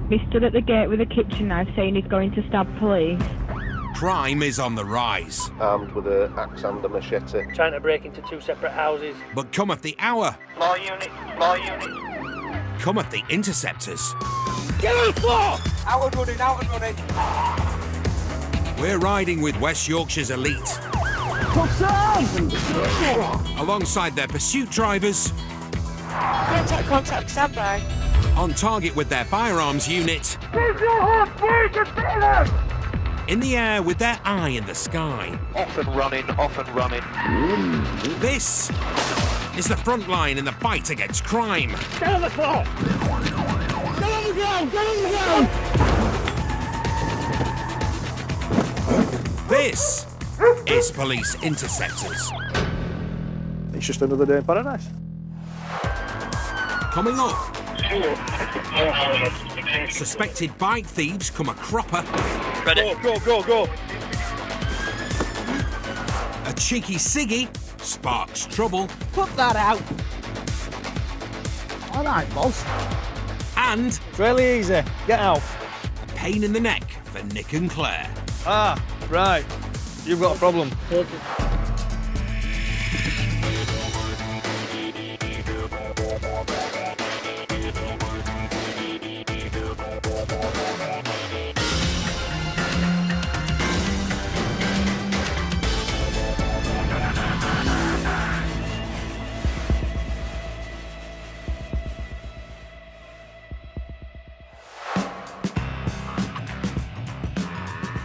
He stood at the gate with a kitchen knife saying he's going to stab police. Crime is on the rise. Armed with an axe and a machete. Trying to break into 2 separate houses. But cometh the hour. More units, more units. Cometh the Interceptors. Get on the floor! Out and running, out and running. We're riding with West Yorkshire's elite. Alongside their pursuit drivers. Contact, stand by. On target with their firearms unit. In the air with their eye in the sky. Off and running, off and running. This is the front line in the fight against crime. Get on the floor! Get on the ground, get on the ground! This is Police Interceptors. It's just another day in paradise. Coming up, suspected bike thieves come a cropper. Ready? Go. A cheeky ciggy sparks trouble. Put that out. All right, boss. And It's really easy. Get out. a pain in the neck for Nick and Claire. Ah, right. You've got a problem.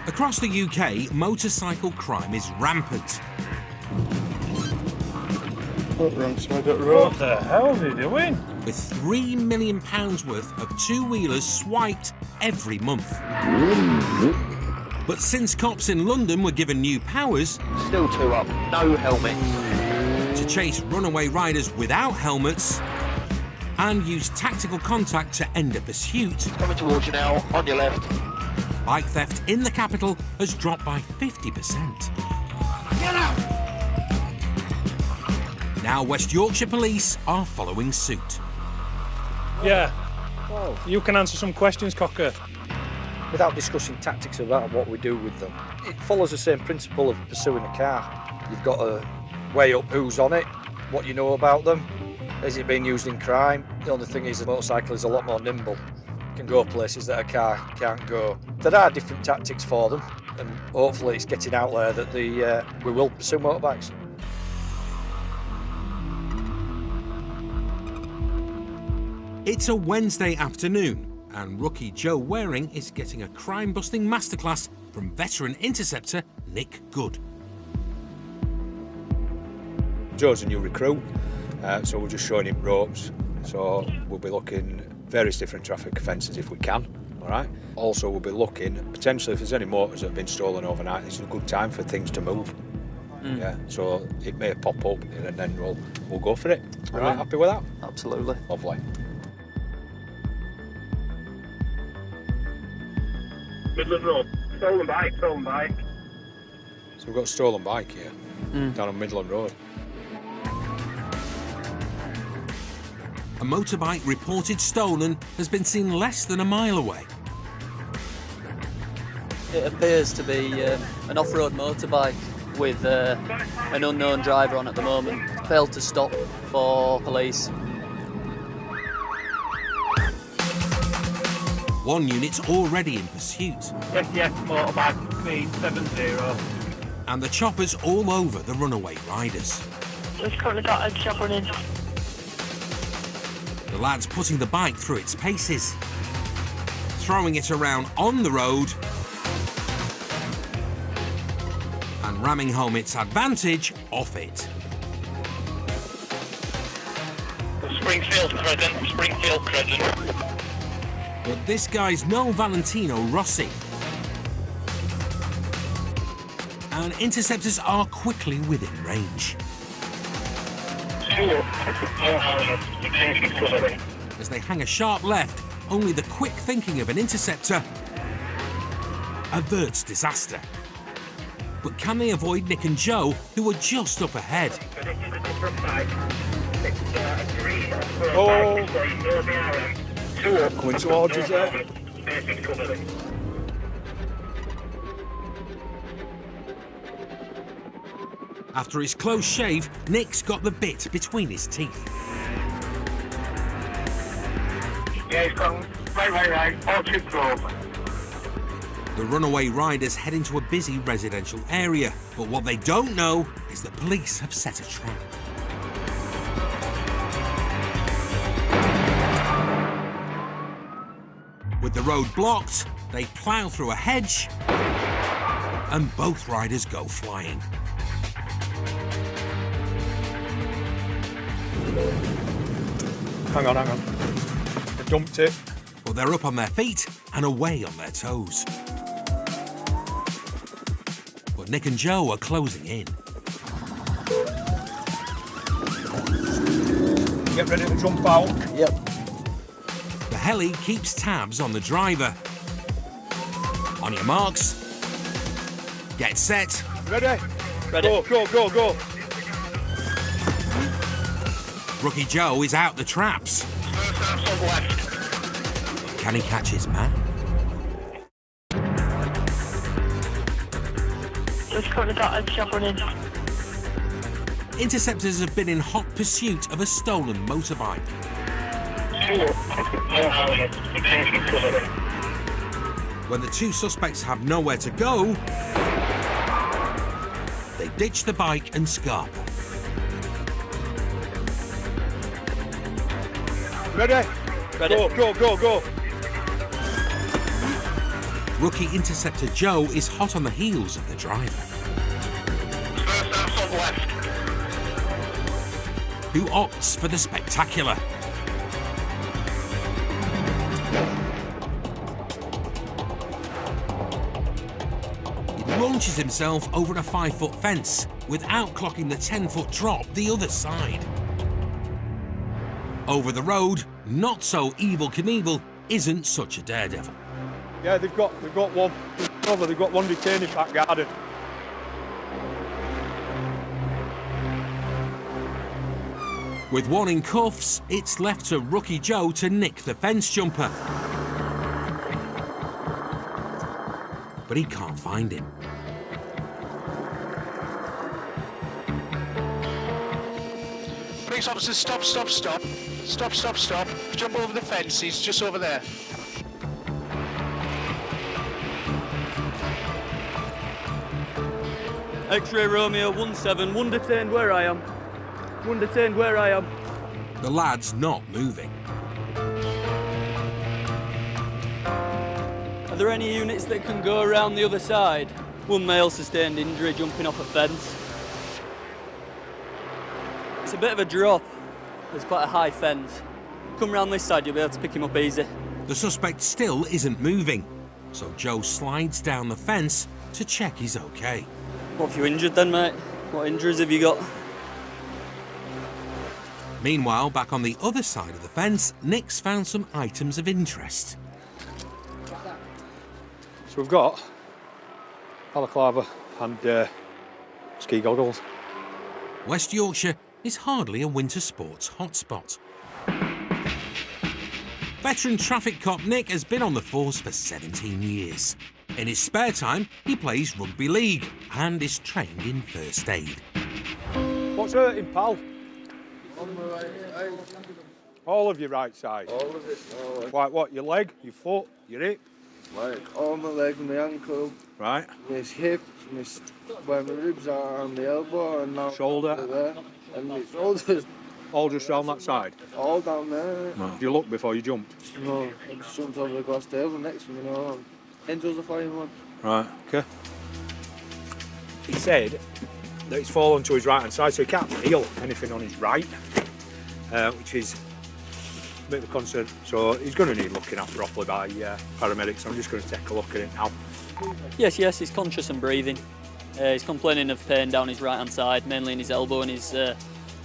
Across the UK, motorcycle crime is rampant. Wrong side of the road. What the hell are you doing? With £3 million worth of two-wheelers swiped every month. But since cops in London were given new powers Still 2 up, no helmet. to chase runaway riders without helmets and use tactical contact to end a pursuit, Coming towards you now, on your left. bike theft in the capital has dropped by 50%. Get out! Now West Yorkshire Police are following suit. Yeah. You can answer some questions, Cocker. Without discussing tactics about what we do with them. It follows the same principle of pursuing a car. You've got to weigh up who's on it, what you know about them, is it being used in crime. The only thing is a motorcycle is a lot more nimble. It can go places that a car can't go. There are different tactics for them, and hopefully it's getting out there that we will pursue motorbikes. It's a Wednesday afternoon, and rookie Joe Waring is getting a crime-busting masterclass from veteran interceptor Nick Good. Joe's a new recruit, so we're just showing him ropes. So we'll be looking various different traffic offences if we can, all right? Also, we'll be looking, potentially if there's any motors that have been stolen overnight, it's a good time for things to move. Yeah, so it may pop up and then we'll go for it. All right, happy with that? Absolutely. Lovely. Midland Road. Stolen bike. So we've got a stolen bike here, down on Midland Road. A motorbike reported stolen has been seen less than a mile away. It appears to be an off-road motorbike with an unknown driver on at the moment. Failed to stop for police. One unit's already in pursuit, Yes, motorbike, speed 70. and the chopper's all over the runaway riders. We've currently got a job running. The lad's putting the bike through its paces, throwing it around on the road and ramming home its advantage off it. Springfield Crescent. But this guy's no Valentino Rossi. And interceptors are quickly within range. As they hang a sharp left, only the quick thinking of an interceptor averts disaster. But can they avoid Nick and Joe, who are just up ahead? Coming towards us there. Basic cover. After his close shave, Nick's got the bit between his teeth. Yeah, he's gone right, all too close. The runaway riders head into a busy residential area, but what they don't know is that police have set a trap. With the road blocked, they plough through a hedge, and both riders go flying. Hang on. I dumped it. But they're up on their feet and away on their toes. But Nick and Joe are closing in. Get ready to jump out. Yep. The heli keeps tabs on the driver. On your marks, get set. Ready? Ready. Go. Rookie Joe is out the traps. First half on left. Can he catch his man? We've currently got a job running. Interceptors have been in hot pursuit of a stolen motorbike. Basic cover. When the two suspects have nowhere to go, they ditch the bike and scarper. Ready? Ready. Go. Rookie Interceptor Joe is hot on the heels of the driver, First half on left. who opts for the spectacular. He launches himself over a 5-foot fence without clocking the 10-foot drop the other side. Over the road, not so Evel Knievel isn't such a daredevil. Yeah, they've got one. They've got one detained in back garden. With one in cuffs, it's left to Rookie Joe to nick the fence jumper. But he can't find him. Police officers, stop. Stop. Jump over the fence, he's just over there. X-ray Romeo 17, one detained where I am. The lad's not moving. Are there any units that can go around the other side? One male sustained injury jumping off a fence. It's a bit of a drop. There's quite a high fence. Come round this side, you'll be able to pick him up easy. The suspect still isn't moving, so Joe slides down the fence to check he's okay. What have you injured then, mate? What injuries have you got? Meanwhile, back on the other side of the fence, Nick's found some items of interest. So we've got balaclava and ski goggles. West Yorkshire is hardly a winter sports hotspot. Veteran traffic cop Nick has been on the force for 17 years. In his spare time, he plays rugby league and is trained in first aid. What's hurting, pal? On my right eye. All of your right side? All of it. All Like what, your leg, your foot, your hip? like all my leg, my ankle, Right. my hip, where my ribs are on the elbow and now Shoulder. there. And my shoulders All just down that side? all down there. Did you look before you jumped? No, I just jumped over the glass table next to me, Angels are flying one. Right, okay. He said that it's fallen to his right-hand side, so he can't feel anything on his right, which is a bit of a concern. So he's going to need looking at properly by paramedics. I'm just going to take a look at it now. Yes, he's conscious and breathing. He's complaining of pain down his right-hand side, mainly in his elbow and his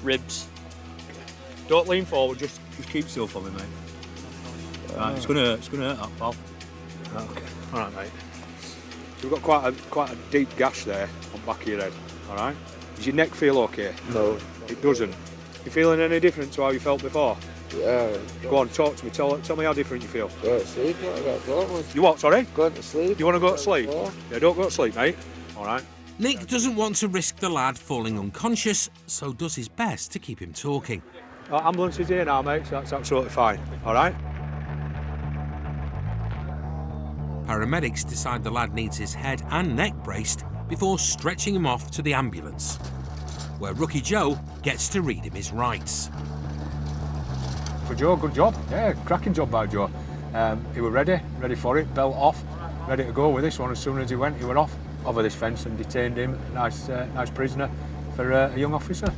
ribs. Don't lean forward, just keep still for me, mate. Right, it's gonna hurt that, pal. Right, okay. All right, mate. So we've got quite a deep gash there on the back of your head. All right. Does your neck feel okay? No. It doesn't. You feeling any different to how you felt before? Yeah. Go on, talk to me. Tell me how different you feel. Go to sleep, I got going. You what, sorry? Going to sleep. You want to go to sleep? Yeah, don't go to sleep, mate. All right. Nick doesn't want to risk the lad falling unconscious, so does his best to keep him talking. Ambulance is here now, mate, so that's absolutely fine. All right? Paramedics decide the lad needs his head and neck braced before stretching him off to the ambulance, where Rookie Joe gets to read him his rights. For Joe, good job. Yeah, cracking job by Joe. He was ready for it, belt off, ready to go with this one. As soon as he went off over this fence and detained him. Nice prisoner for a young officer.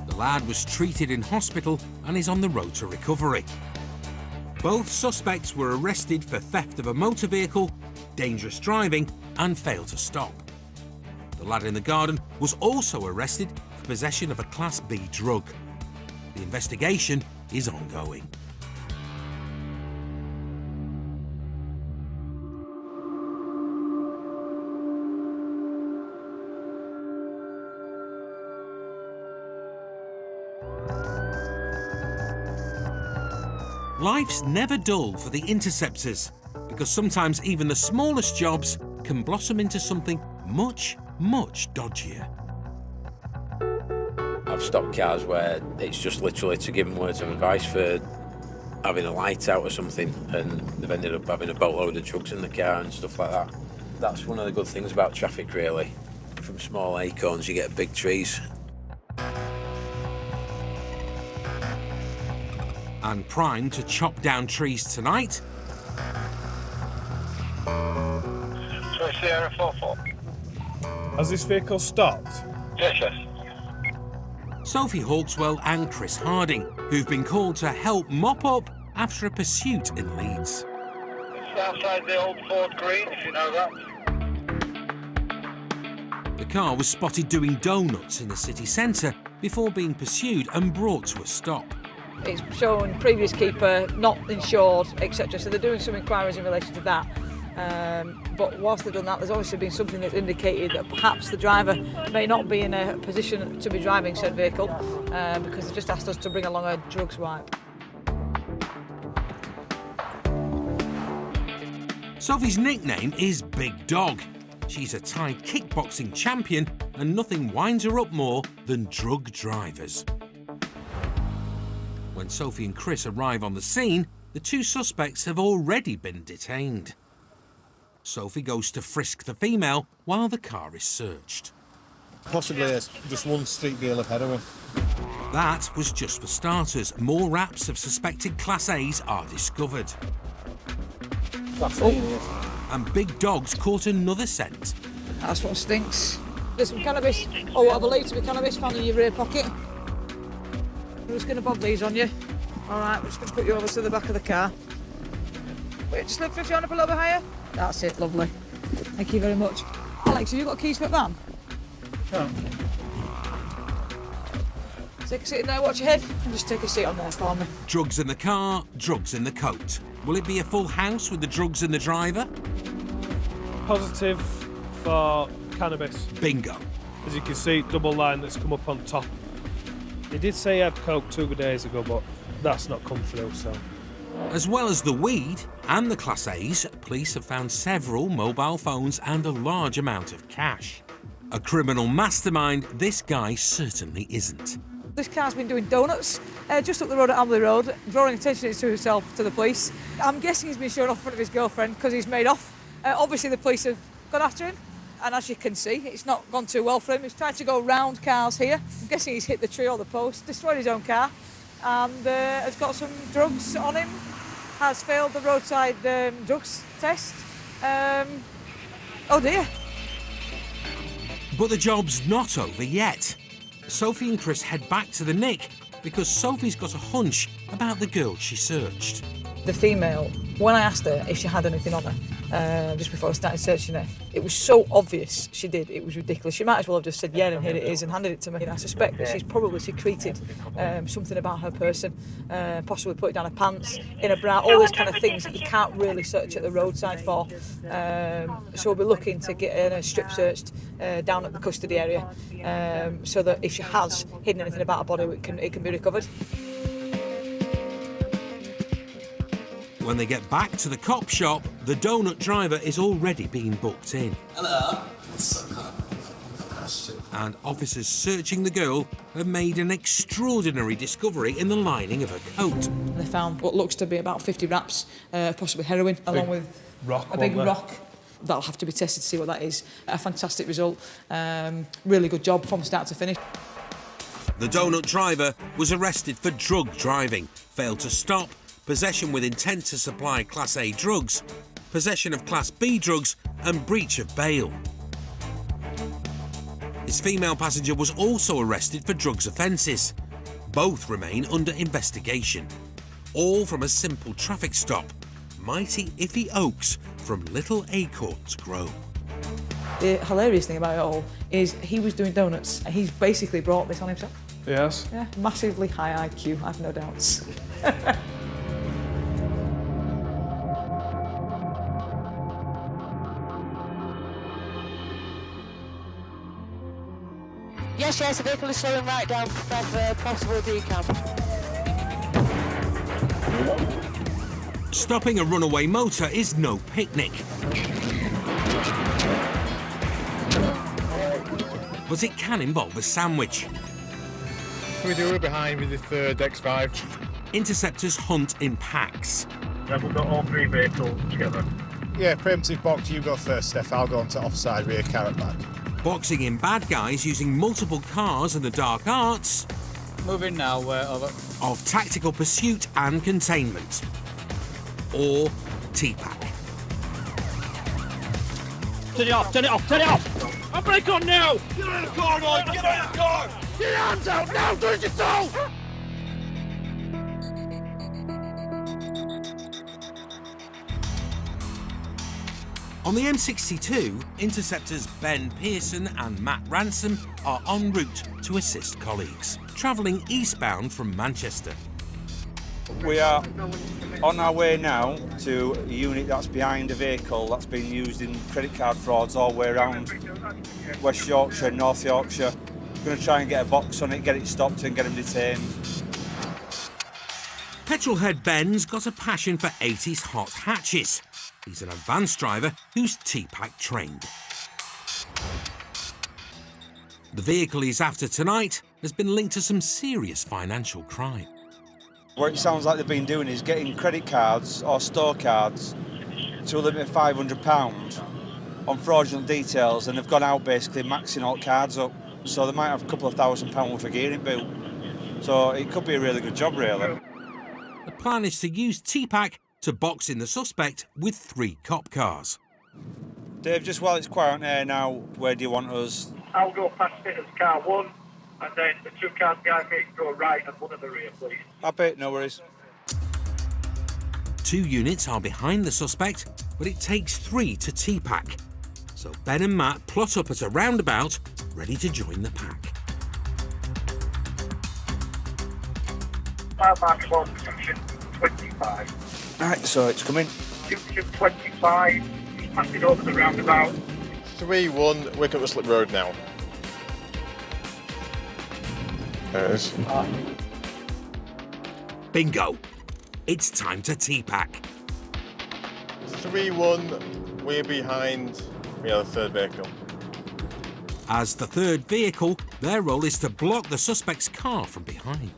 The lad was treated in hospital and is on the road to recovery. Both suspects were arrested for theft of a motor vehicle, dangerous driving and fail to stop. The lad in the garden was also arrested for possession of a Class B drug. The investigation is ongoing. Life's never dull for the Interceptors, because sometimes even the smallest jobs can blossom into something much, much dodgier. I've stopped cars where it's just literally to give them words of advice for having a light out or something, and they've ended up having a boatload of drugs in the car and stuff like that. That's one of the good things about traffic, really. From small acorns you get big trees. And primed to chop down trees tonight, Sierra 44. Has this vehicle stopped? Yes, yes. Sophie Hawkswell and Chris Harding, who've been called to help mop up after a pursuit in Leeds. It's outside the old Ford Green, if you know that. The car was spotted doing donuts in the city centre before being pursued and brought to a stop. It's shown previous keeper, not insured, etc. So they're doing some inquiries in relation to that. But whilst they've done that, there's obviously been something that's indicated that perhaps the driver may not be in a position to be driving said vehicle because they just asked us to bring along a drugs wipe. Sophie's nickname is Big Dog. She's a Thai kickboxing champion and nothing winds her up more than drug drivers. When Sophie and Chris arrive on the scene, the two suspects have already been detained. Sophie goes to frisk the female while the car is searched. Possibly just one street deal of heroin. That was just for starters. More wraps of suspected Class A's are discovered. Class A, And Big Dog's caught another scent. That's what stinks. There's some cannabis, or what I believe to be cannabis, found in your rear pocket. I'm just going to bob these on you. All right, we're just going to put you over to the back of the car. Wait, just lift your arm up a little bit higher. That's it, lovely. Thank you very much. Alex, have you got keys for the van? No. Take a seat in there, watch your head, and just take a seat on there for me. Drugs in the car, drugs in the coat. Will it be a full house with the drugs in the driver? Positive for cannabis. Bingo. As you can see, double line that's come up on top. He did say he had coke 2 days ago, but that's not come through, so. As well as the weed and the Class A's, police have found several mobile phones and a large amount of cash. A criminal mastermind, this guy certainly isn't. This car's been doing donuts just up the road at Amberley Road, drawing attention to himself to the police. I'm guessing he's been shown off in front of his girlfriend because he's made off. Obviously the police have gone after him, and as you can see, it's not gone too well for him. He's tried to go round cars here. I'm guessing he's hit the tree or the post, destroyed his own car, and has got some drugs on him, has failed the roadside drugs test. Oh dear. But the job's not over yet. Sophie and Chris head back to the Nick because Sophie's got a hunch about the girl she searched. The female, when I asked her if she had anything on her, just before I started searching her. It was so obvious she did, it was ridiculous. She might as well have just said, yeah, and here it is, and handed it to me. And I suspect that she's probably secreted something about her person, possibly put it down her pants, in a bra, all these kind of things that you can't really search at the roadside for. So we'll be looking to get her strip searched down at the custody area, so that if she has hidden anything about her body, it can be recovered. When they get back to the cop shop, the donut driver is already being booked in. Hello. And officers searching the girl have made an extraordinary discovery in the lining of her coat. They found what looks to be about 50 wraps, possibly heroin, along with a big rock. That'll have to be tested to see what that is. A fantastic result. Really good job from start to finish. The donut driver was arrested for drug driving, failed to stop, possession with intent to supply Class A drugs, possession of Class B drugs and breach of bail. His female passenger was also arrested for drugs offences. Both remain under investigation. All from a simple traffic stop. Mighty iffy oaks from little acorns grow. The hilarious thing about it all is he was doing donuts and he's basically brought this on himself. Yes. Yeah, massively high IQ, I've no doubts. Yes, the vehicle is slowing right down for possible decamp. Stopping a runaway motor is no picnic. But it can involve a sandwich. We do it behind with the third X5. Interceptors hunt in packs. Have we got all three vehicles together? Yeah, preemptive box, you go first, Steph. I'll go on to offside rear carrot back. Boxing in bad guys using multiple cars and the dark arts. Moving now, over. Of tactical pursuit and containment. Or TPAC. Turn it off, turn it off, turn it off! I'll break on now! Get out of the car, Lloyd! Get out of the car! Get your hands out now! Do it yourself! On the M62, Interceptors Ben Pearson and Matt Ransom are en route to assist colleagues, travelling eastbound from Manchester. We are on our way now to a unit that's behind a vehicle that's been used in credit card frauds all the way around West Yorkshire, North Yorkshire. We're going to try and get a box on it, get it stopped and get them detained. Petrolhead Ben's got a passion for 80s hot hatches. He's an advanced driver who's TPAC trained. The vehicle he's after tonight has been linked to some serious financial crime. What it sounds like they've been doing is getting credit cards or store cards to a limit of £500 on fraudulent details, and they've gone out basically maxing all cards up. So they might have a couple of £1,000 worth of gear in built. So it could be a really good job, really. The plan is to use TPAC to box in the suspect with 3 cop cars. Dave, just while it's quiet on air now, where do you want us? I'll go past it as car 1, and then the 2 cars behind me go right and 1 at the rear, please. Happy, no worries. 2 units are behind the suspect, but it takes 3 to TPAC. So Ben and Matt plot up at a roundabout, ready to join the pack. Car mark 1, junction 25. Right, so it's coming. Junction 25, passing over the roundabout. 3-1, Wickham Slip Road now. There it is. Bingo! It's time to TPAC. 3-1, we're behind the other third vehicle. As the third vehicle, their role is to block the suspect's car from behind.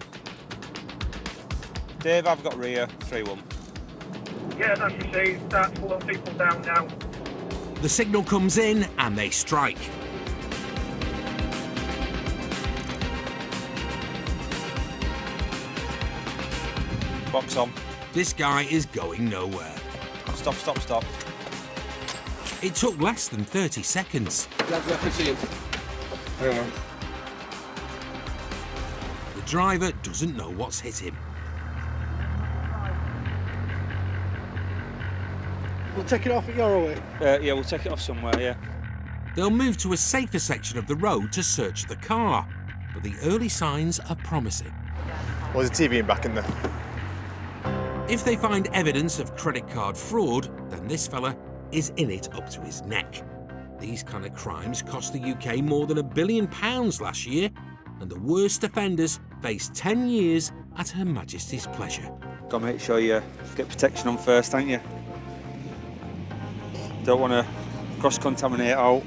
Dave, I've got rear, 3-1. Yeah, that's the same. Start to slow people down now. The signal comes in and they strike. Box on. This guy is going nowhere. Stop, stop, stop. It took less than 30 seconds. The driver doesn't know what's hit him. We'll take it off at your way. Yeah, we'll take it off somewhere, yeah. They'll move to a safer section of the road to search the car, but the early signs are promising. Well, there's a TV in back in there. If they find evidence of credit card fraud, then this fella is in it up to his neck. These kind of crimes cost the UK more than £1 billion last year, and the worst offenders face 10 years at Her Majesty's pleasure. Got to make sure you get protection on first, don't you? Don't want to cross-contaminate out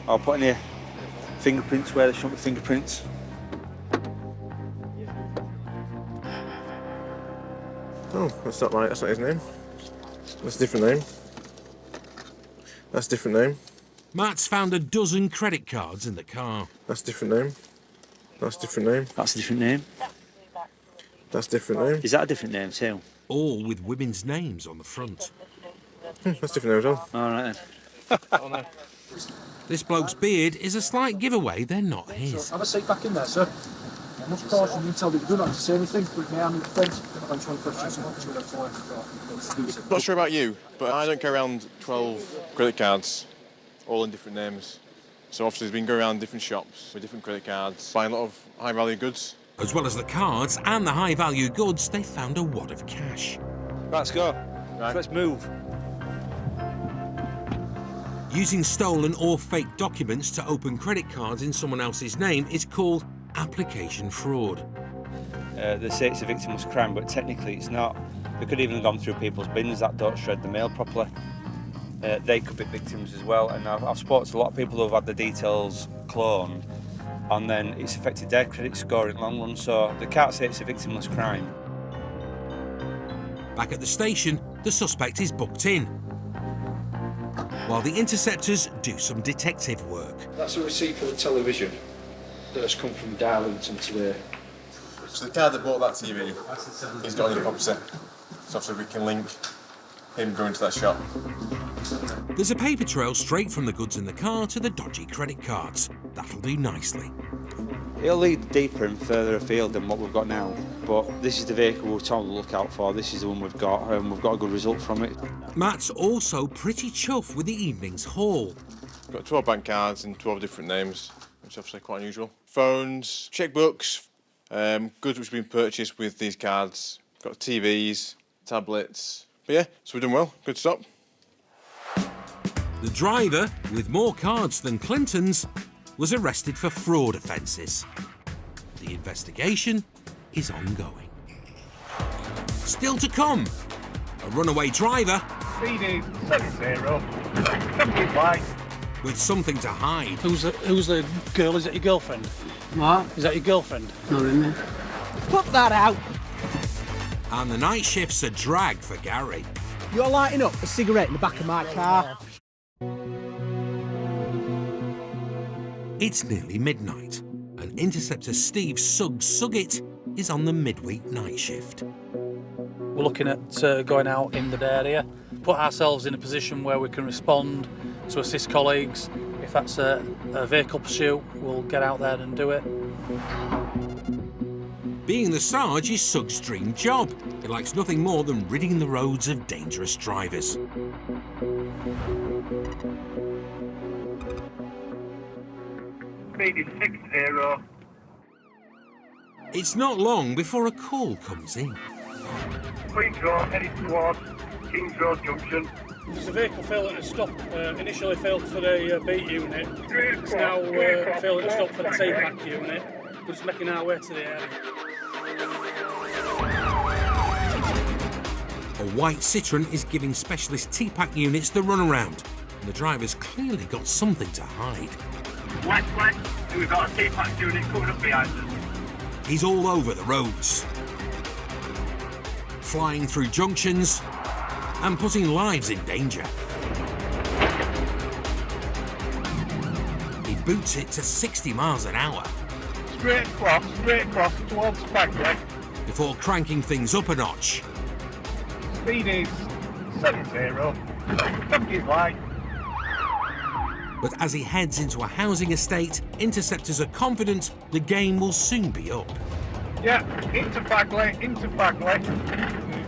or put any fingerprints where there shouldn't be fingerprints. Oh, that's not right. That's not his name. That's a different name. That's a different name. Matt's found a dozen credit cards in the car. That's a different name. That's a different name. That's a different name. That's a different name. Is that a different name too? All with women's names on the front. That's a different name as well. All right then. Oh, no. This bloke's beard is a slight giveaway they're not his. Have a seat back in there, sir. I must caution you until you do not have to say anything, but may I meet the friends? I just want to question something. Not sure about you, but I don't go around 12 credit cards, all in different names. So officers have been going around different shops with different credit cards, buying a lot of high-value goods. As well as the cards and the high-value goods, they found a wad of cash. Let's go. Right. Let's move. Using stolen or fake documents to open credit cards in someone else's name is called application fraud. They say it's a victimless crime, but technically it's not. They could even have gone through people's bins that don't shred the mail properly. They could be victims as well, and I've spoken to a lot of people who have had the details cloned, and then it's affected their credit score in the long run, so they can't say it's a victimless crime. Back at the station, the suspect is booked in, while the Interceptors do some detective work. That's a receipt for the television that has come from Darlington today. So the guy that bought that TV, he's got on your property. So obviously we can link him going to that shop. There's a paper trail straight from the goods in the car to the dodgy credit cards. That'll do nicely. It'll lead deeper and further afield than what we've got now, but this is the vehicle we're told to look out for. This is the one we've got, and we've got a good result from it. Matt's also pretty chuffed with the evening's haul. We've got 12 bank cards in 12 different names, which is obviously quite unusual. Phones, checkbooks, goods which have been purchased with these cards. Got TVs, tablets. But yeah, so we've done well. Good stop. The driver, with more cards than Clinton's, was arrested for fraud offences. The investigation is ongoing. Still to come, a runaway driver Speedy 70. Goodbye. with something to hide. Who's the girl? Is that your girlfriend? What? Is that your girlfriend? Not in there. Put that out. And the night shift's a drag for Gary. You're lighting up a cigarette in the back of my car. It's nearly midnight, and Interceptor Steve Suggett is on the midweek night shift. We're looking at going out in the area, put ourselves in a position where we can respond to assist colleagues. If that's a vehicle pursuit, we'll get out there and do it. Being the Sarge is Sug's dream job. He likes nothing more than ridding the roads of dangerous drivers. Speedy 60. It's not long before a call comes in. Queen's Road, heading towards King's Road Junction. There's a vehicle failing to stop. Initially failed for the beat unit. It's now failing to stop for the T-pack unit. We're just making our way to the area. A white Citroen is giving specialist T-pack units the runaround, and the driver's clearly got something to hide. West, we've got a T-pack unit coming up behind us. He's all over the roads, flying through junctions and putting lives in danger. He boots it to 60 miles an hour. Straight across towards Bagley. Before cranking things up a notch. Speed is 70. Company's light. But as he heads into a housing estate, Interceptors are confident the game will soon be up. Yeah, into Bagley.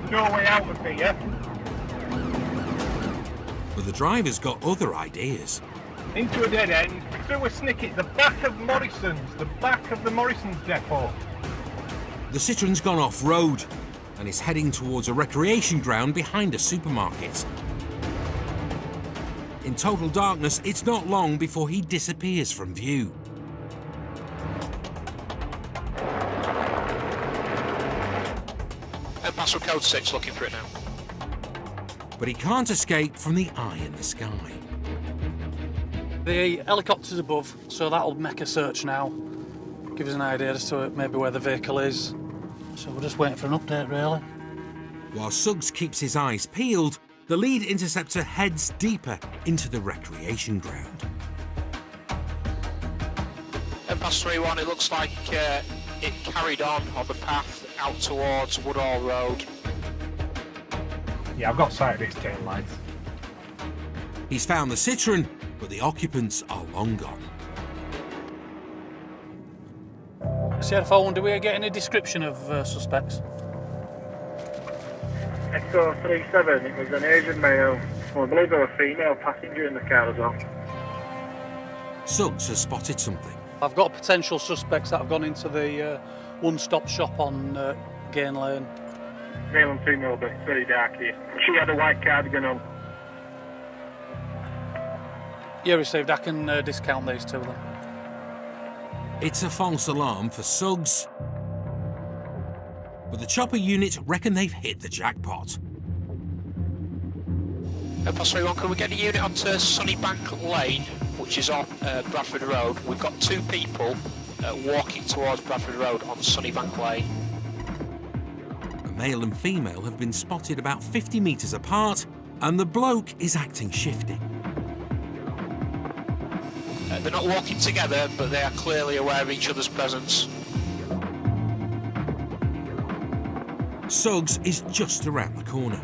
No way out of here. But the driver's got other ideas. Into a dead end, through a snicket, the back of Morrison's, the back of the Morrison's depot. The Citroen's gone off-road and is heading towards a recreation ground behind a supermarket. In total darkness, it's not long before he disappears from view. And pass from code 6, looking for it now. But he can't escape from the eye in the sky. The helicopter's above, so that'll make a search now. Give us an idea as to maybe where the vehicle is. So we're just waiting for an update, really. While Suggs keeps his eyes peeled, the lead interceptor heads deeper into the recreation ground. And past 3-1, it looks like it carried on the path out towards Woodall Road. Yeah, I've got sight of its tail lights. He's found the Citroen, but the occupants are long gone. CR 1, do we get any description of suspects? Echo 37, it was an Asian male, well, I believe there was a female passenger in the car as well. Suggs has spotted something. I've got potential suspects that have gone into the one-stop shop on Gain Lane. Male and female, but it's very dark here. She had a white cardigan on. Yeah, received. I can discount these two then. It's a false alarm for Suggs. But the chopper unit reckon they've hit the jackpot. Past 3-1, can we get a unit onto Sunnybank Lane, which is on Bradford Road? We've got 2 people walking towards Bradford Road on Sunnybank Lane. A male and female have been spotted about 50 metres apart, and the bloke is acting shifty. They're not walking together, but they are clearly aware of each other's presence. Suggs is just around the corner.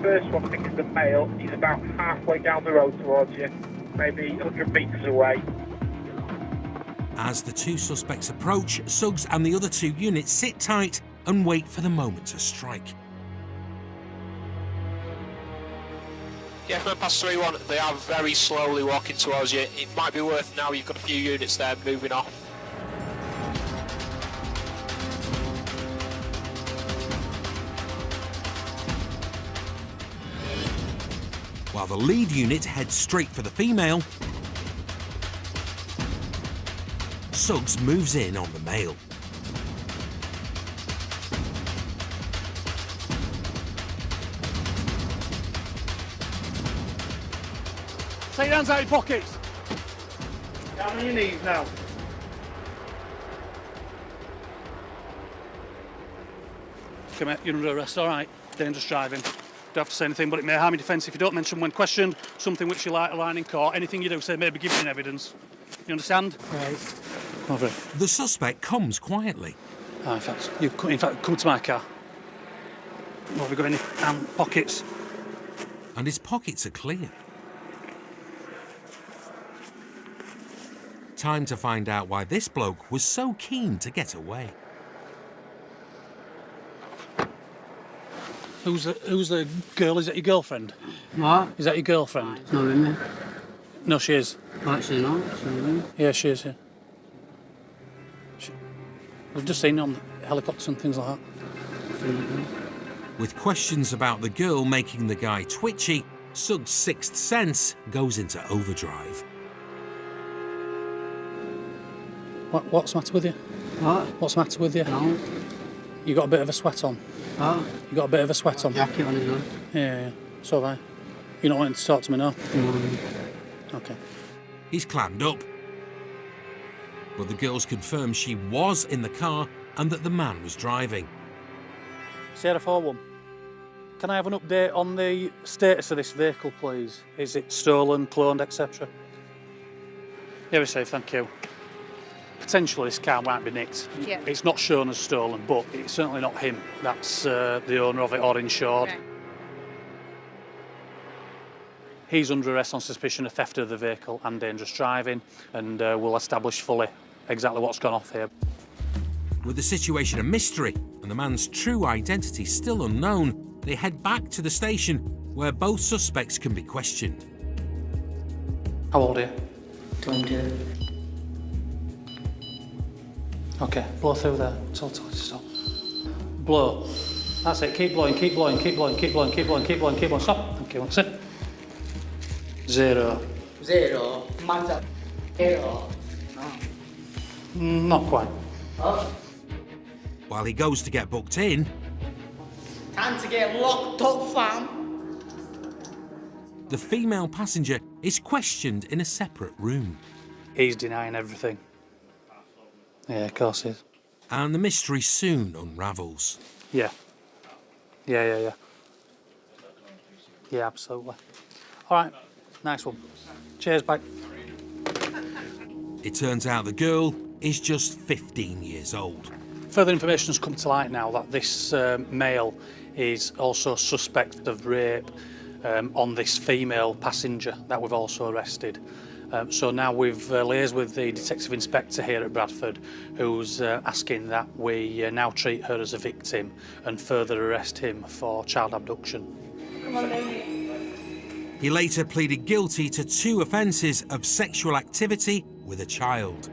First one, I think, is the male. He's about halfway down the road towards you, maybe 100 metres away. As the 2 suspects approach, Suggs and the other 2 units sit tight and wait for the moment to strike. Yeah, from past 3-1, they are very slowly walking towards you. It might be worth now, you've got a few units there moving off. While the lead unit heads straight for the female, Suggs moves in on the male. Take your hands out of your pockets. Down on your knees now. Okay, mate, you're under arrest, all right. Dangerous driving. Don't have to say anything, but it may harm your defence if you don't mention when questioned something which you like to line in court. Anything you do, say maybe give me evidence. You understand? Right. Over. The suspect comes quietly. Oh, in fact, come to my car. What have we got in your pockets? And his pockets are clear. Time to find out why this bloke was so keen to get away. Who's the girl? Is that your girlfriend? What? Is that your girlfriend? It's not with me. No, she is. Oh, actually not. It's not with me. Yeah, she is, yeah. We've just seen her on helicopters and things like that. With questions about the girl making the guy twitchy, Suggs' sixth sense goes into overdrive. What's the matter with you? What? What's the matter with you? No. You got a bit of a sweat on. What? You got a bit of a sweat on. Jacket on as well. Yeah. So have I. You're not wanting to talk to me now? No. Okay. He's clammed up. But the girls confirm she was in the car and that the man was driving. Sierra 4-1. Can I have an update on the status of this vehicle, please? Is it stolen, cloned, etc.? Yeah, we're safe, thank you. Potentially this car might be nicked. Yeah. It's not shown as stolen, but it's certainly not him. That's the owner of it or insured. Right. He's under arrest on suspicion of theft of the vehicle and dangerous driving, and we'll establish fully exactly what's gone off here. With the situation a mystery and the man's true identity still unknown, they head back to the station where both suspects can be questioned. How old are you? 20. Okay, blow through there. Totally stop. Blow. That's it. Keep blowing, keep blowing, keep blowing, keep blowing, keep blowing, keep blowing, keep blowing. Stop. Thank you. That's it. 0. 0. Mine's at 0. Not quite. Oh. While he goes to get booked in, Time to get locked up, fam. the female passenger is questioned in a separate room. He's denying everything. Yeah, of course he is. And the mystery soon unravels. Yeah. Yeah, absolutely. All right, nice one. Cheers, bye. It turns out the girl is just 15 years old. Further information has come to light now that this male is also suspect of rape on this female passenger that we've also arrested. So now we've liaised with the detective inspector here at Bradford, who's asking that we now treat her as a victim and further arrest him for child abduction. Come on, baby. He later pleaded guilty to 2 offences of sexual activity with a child.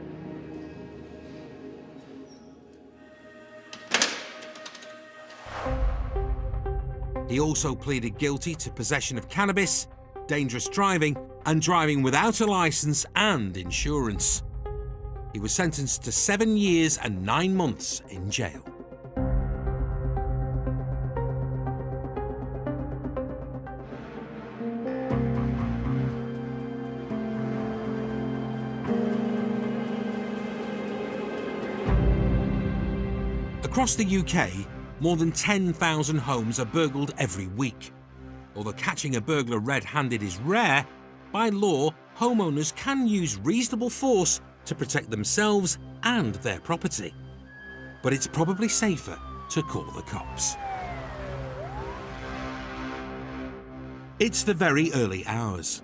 He also pleaded guilty to possession of cannabis, dangerous driving, and driving without a licence and insurance. He was sentenced to 7 years and 9 months in jail. Across the UK, more than 10,000 homes are burgled every week. Although catching a burglar red-handed is rare, by law, homeowners can use reasonable force to protect themselves and their property. But it's probably safer to call the cops. It's the very early hours.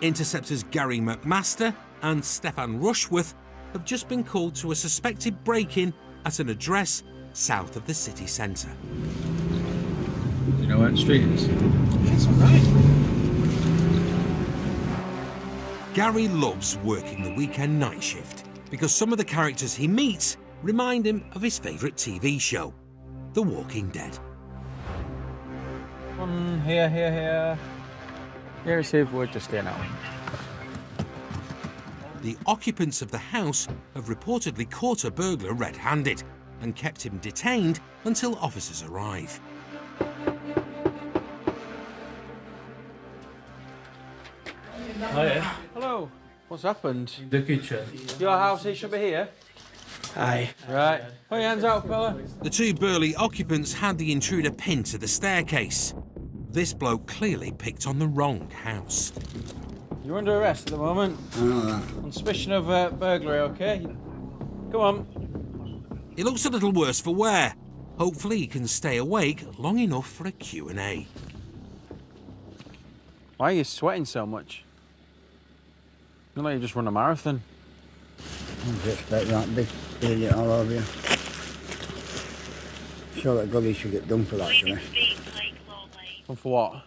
Interceptors Gary McMaster and Stefan Rushworth have just been called to a suspected break-in at an address south of the city centre. Do you know where the street is? It's all right. Gary loves working the weekend night shift because some of the characters he meets remind him of his favourite TV show, The Walking Dead. Here. Here, see if we're just staying out. The occupants of the house have reportedly caught a burglar red-handed and kept him detained until officers arrive. Hiya. Hello. What's happened? The kitchen. Your house, he should be here. Aye. Right. Put your hands out, fella. The 2 burly occupants had the intruder pinned to the staircase. This bloke clearly picked on the wrong house. You're under arrest at the moment. I know that. On suspicion of burglary, okay? Come on. He looks a little worse for wear. Hopefully he can stay awake long enough for a Q&A. Why are you sweating so much? You look like you just run a marathon. I don't expect that big idiot all over you. Sure that Gully should get done for that, shouldn't he? And for what?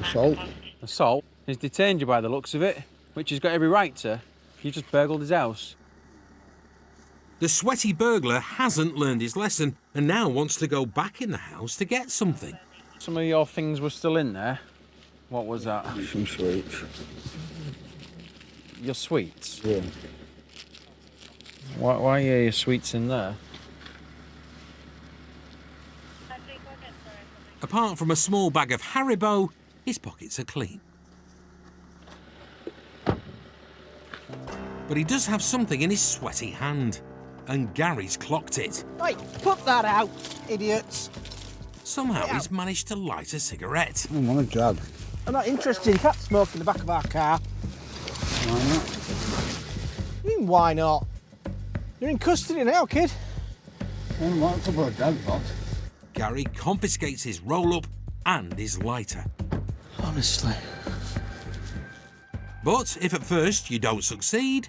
Assault. Assault? He's detained you by the looks of it, which he's got every right to. You just burgled his house. The sweaty burglar hasn't learned his lesson and now wants to go back in the house to get something. Some of your things were still in there. What was that? Some sweets. Your sweets? Yeah. Why are your sweets in there? Apart from a small bag of Haribo, his pockets are clean. But he does have something in his sweaty hand, and Gary's clocked it. Right, put that out, idiots. Somehow he's managed to light a cigarette. I want a drag. I'm not interested. You can't smoke in the back of our car. Why not? What do you mean, why not? You're in custody now, kid. I want a couple of drag box. Gary confiscates his roll-up and his lighter. Honestly. But if at first you don't succeed...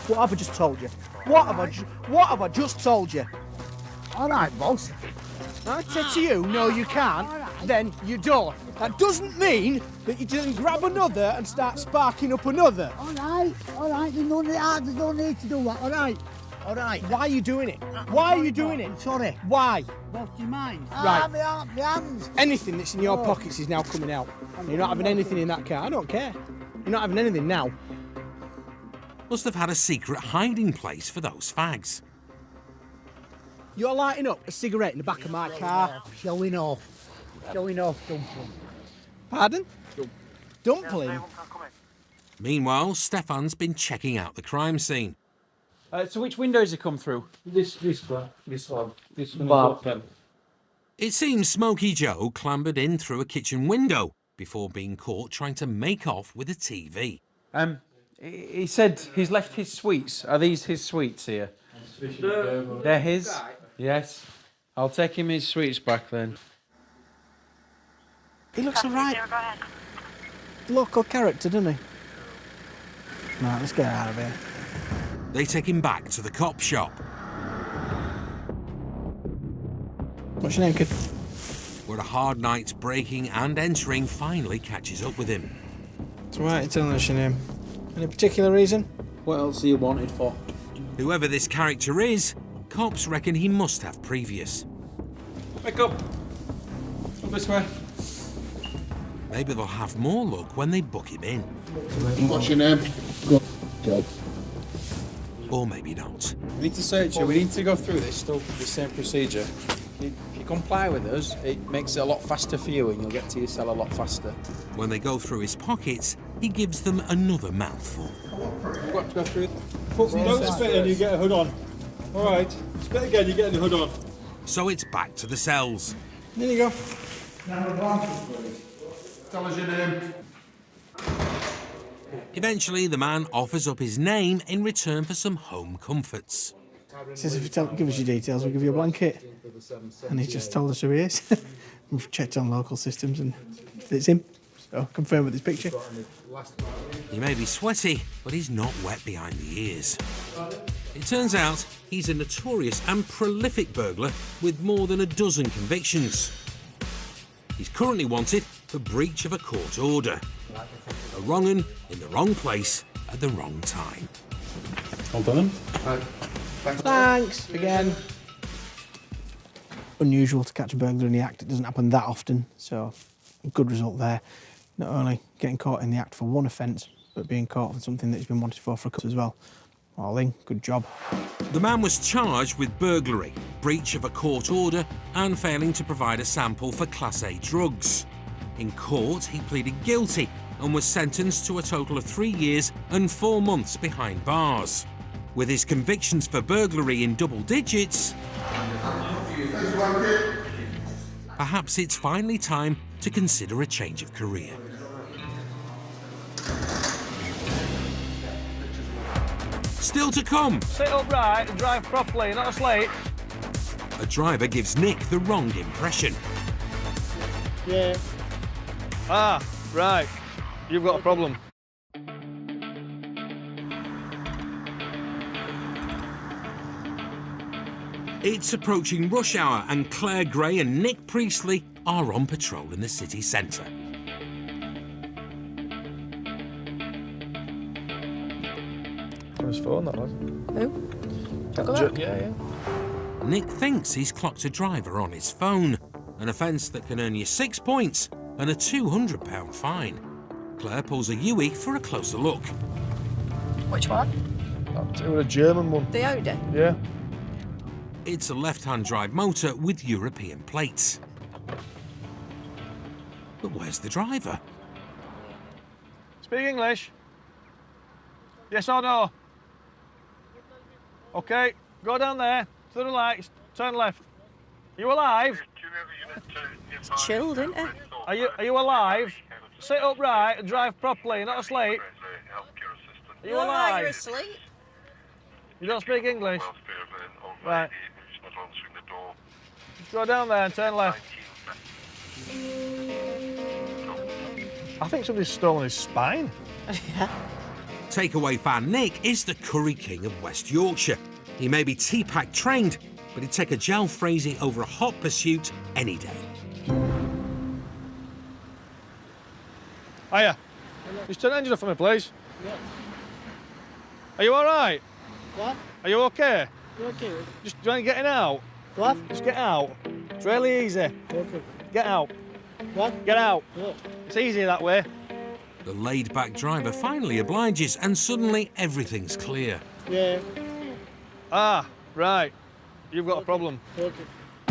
What have I just told you? What have I just told you? All right, boss. I said to you, no, you can't, then you don't. That doesn't mean that you can grab another and start sparking up another. All right, there's no need to do that, all right? All right. Why are you doing it? Why are you doing it? Sorry. Why? Boss, do you mind? Right. My hands. Anything that's in your pockets is now coming out. You're not having anything in that car. I don't care. You're not having anything now. Must have had a secret hiding place for those fags. You're lighting up a cigarette in the back of my car. Showing off, dumpling. Pardon? Dumpling? Meanwhile, Stefan's been checking out the crime scene. So which windows he come through? This one. It seems Smokey Joe clambered in through a kitchen window before being caught trying to make off with a TV. He said he's left his sweets. Are these his sweets here? They're his? Yes. I'll take him his sweets back then. He looks alright. Local character, doesn't he? Right, let's get out of here. They take him back to the cop shop. What's your name, kid? Where a hard night's breaking and entering finally catches up with him. It's all right, you're telling us your name. Any particular reason? What else are you wanted for? Whoever this character is, cops reckon he must have previous. Wake up. Come this way. Maybe they'll have more luck when they book him in. What's your name? Joe. Or maybe not. We need to search you. We need to go through this still the same procedure. If you comply with us, it makes it a lot faster for you and you'll get to your cell a lot faster. When they go through his pockets, he gives them another mouthful. We've got to go through. Don't spit and you get a hood on. All right. Spit again, you get the hood on. So it's back to the cells. There you go. Tell us your name. Eventually, the man offers up his name in return for some home comforts. Says if you give us your details, we'll give you a blanket. And he just told us who he is. We've checked on local systems and it's him. So confirm with his picture. He may be sweaty, but he's not wet behind the ears. It turns out he's a notorious and prolific burglar with more than a dozen convictions. He's currently wanted for breach of a court order. A wrong 'un in the wrong place at the wrong time. Well done. Thanks again. Unusual to catch a burglar in the act. It doesn't happen that often, so a good result there. Not only getting caught in the act for one offence, but being caught for something that he's been wanted for a couple as well. All in, good job. The man was charged with burglary, breach of a court order, and failing to provide a sample for Class A drugs. In court, he pleaded guilty and was sentenced to a total of 3 years and 4 months behind bars. With his convictions for burglary in double digits, perhaps it's finally time to consider a change of career. Still to come. Sit upright and drive properly, not asleep. A driver gives Nick the wrong impression. Yeah. Ah, right. You've got a problem. It's approaching rush hour and Claire Gray and Nick Priestley are on patrol in the city centre. On his phone, that was. Who? Yeah. Nick thinks he's clocked a driver on his phone, an offence that can earn you 6 points and a £200 fine. Claire pulls a Yui for a closer look. Which one? It was a German one. The Audi? Yeah. It's a left-hand drive motor with European plates. But where's the driver? Speak English. Yes or no? OK, go down there, to the lights, turn left. Are you alive? It's chilled, isn't it? Are you alive? Sit upright and drive properly, you're not asleep. Are you alive? You're asleep. You don't speak English? Right. Just go down there and turn left. I think somebody's stolen his spine. Yeah. Takeaway fan Nick is the Curry King of West Yorkshire. He may be T-Pack trained, but he'd take a jalfrezi over a hot pursuit any day. Hiya. Just turn the engine off for me, please. Yeah. Are you all right? What? Are you okay? Okay. Just trying to get out. What? Just get out. It's really easy. Okay. Get out. What? Get out. Yeah. It's easy that way. The laid-back driver finally obliges, and suddenly everything's clear. Yeah. Ah, right. You've got a problem. Okay.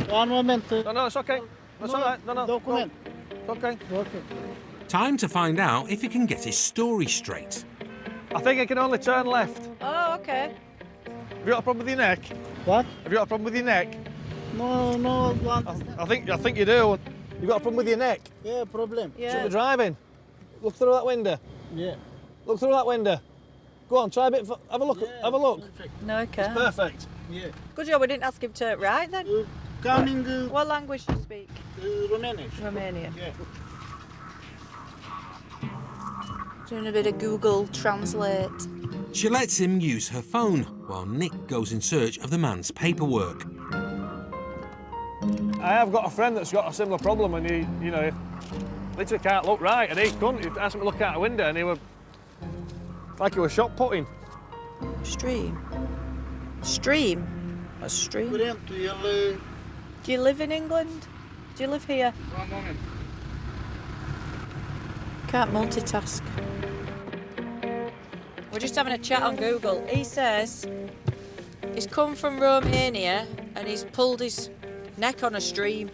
One moment. No, it's okay. That's all right. No. Document. It's okay. Okay. Time to find out if he can get his story straight. I think I can only turn left. Oh, okay. Have you got a problem with your neck? What? Have you got a problem with your neck? No. I think you do. You got a problem with your neck? Yeah, problem. Shouldn't be driving. Look through that window. Yeah. Look through that window. Go on, try a bit. Have a look. Yeah, have a look. No, okay. It's perfect. Yeah. Good job we didn't ask him to write then. Coming. What language do you speak? Romanian. Romanian. Yeah. Doing a bit of Google Translate. She lets him use her phone while Nick goes in search of the man's paperwork. I have got a friend that's got a similar problem, and he literally can't look right, and he couldn't. He asked him to look out a window, and he was like he was shot putting. Stream. Stream? A stream? Do you live in England? Do you live here? One moment. Can't multitask. We're just having a chat on Google. He says he's come from Romania and he's pulled his neck on a stream.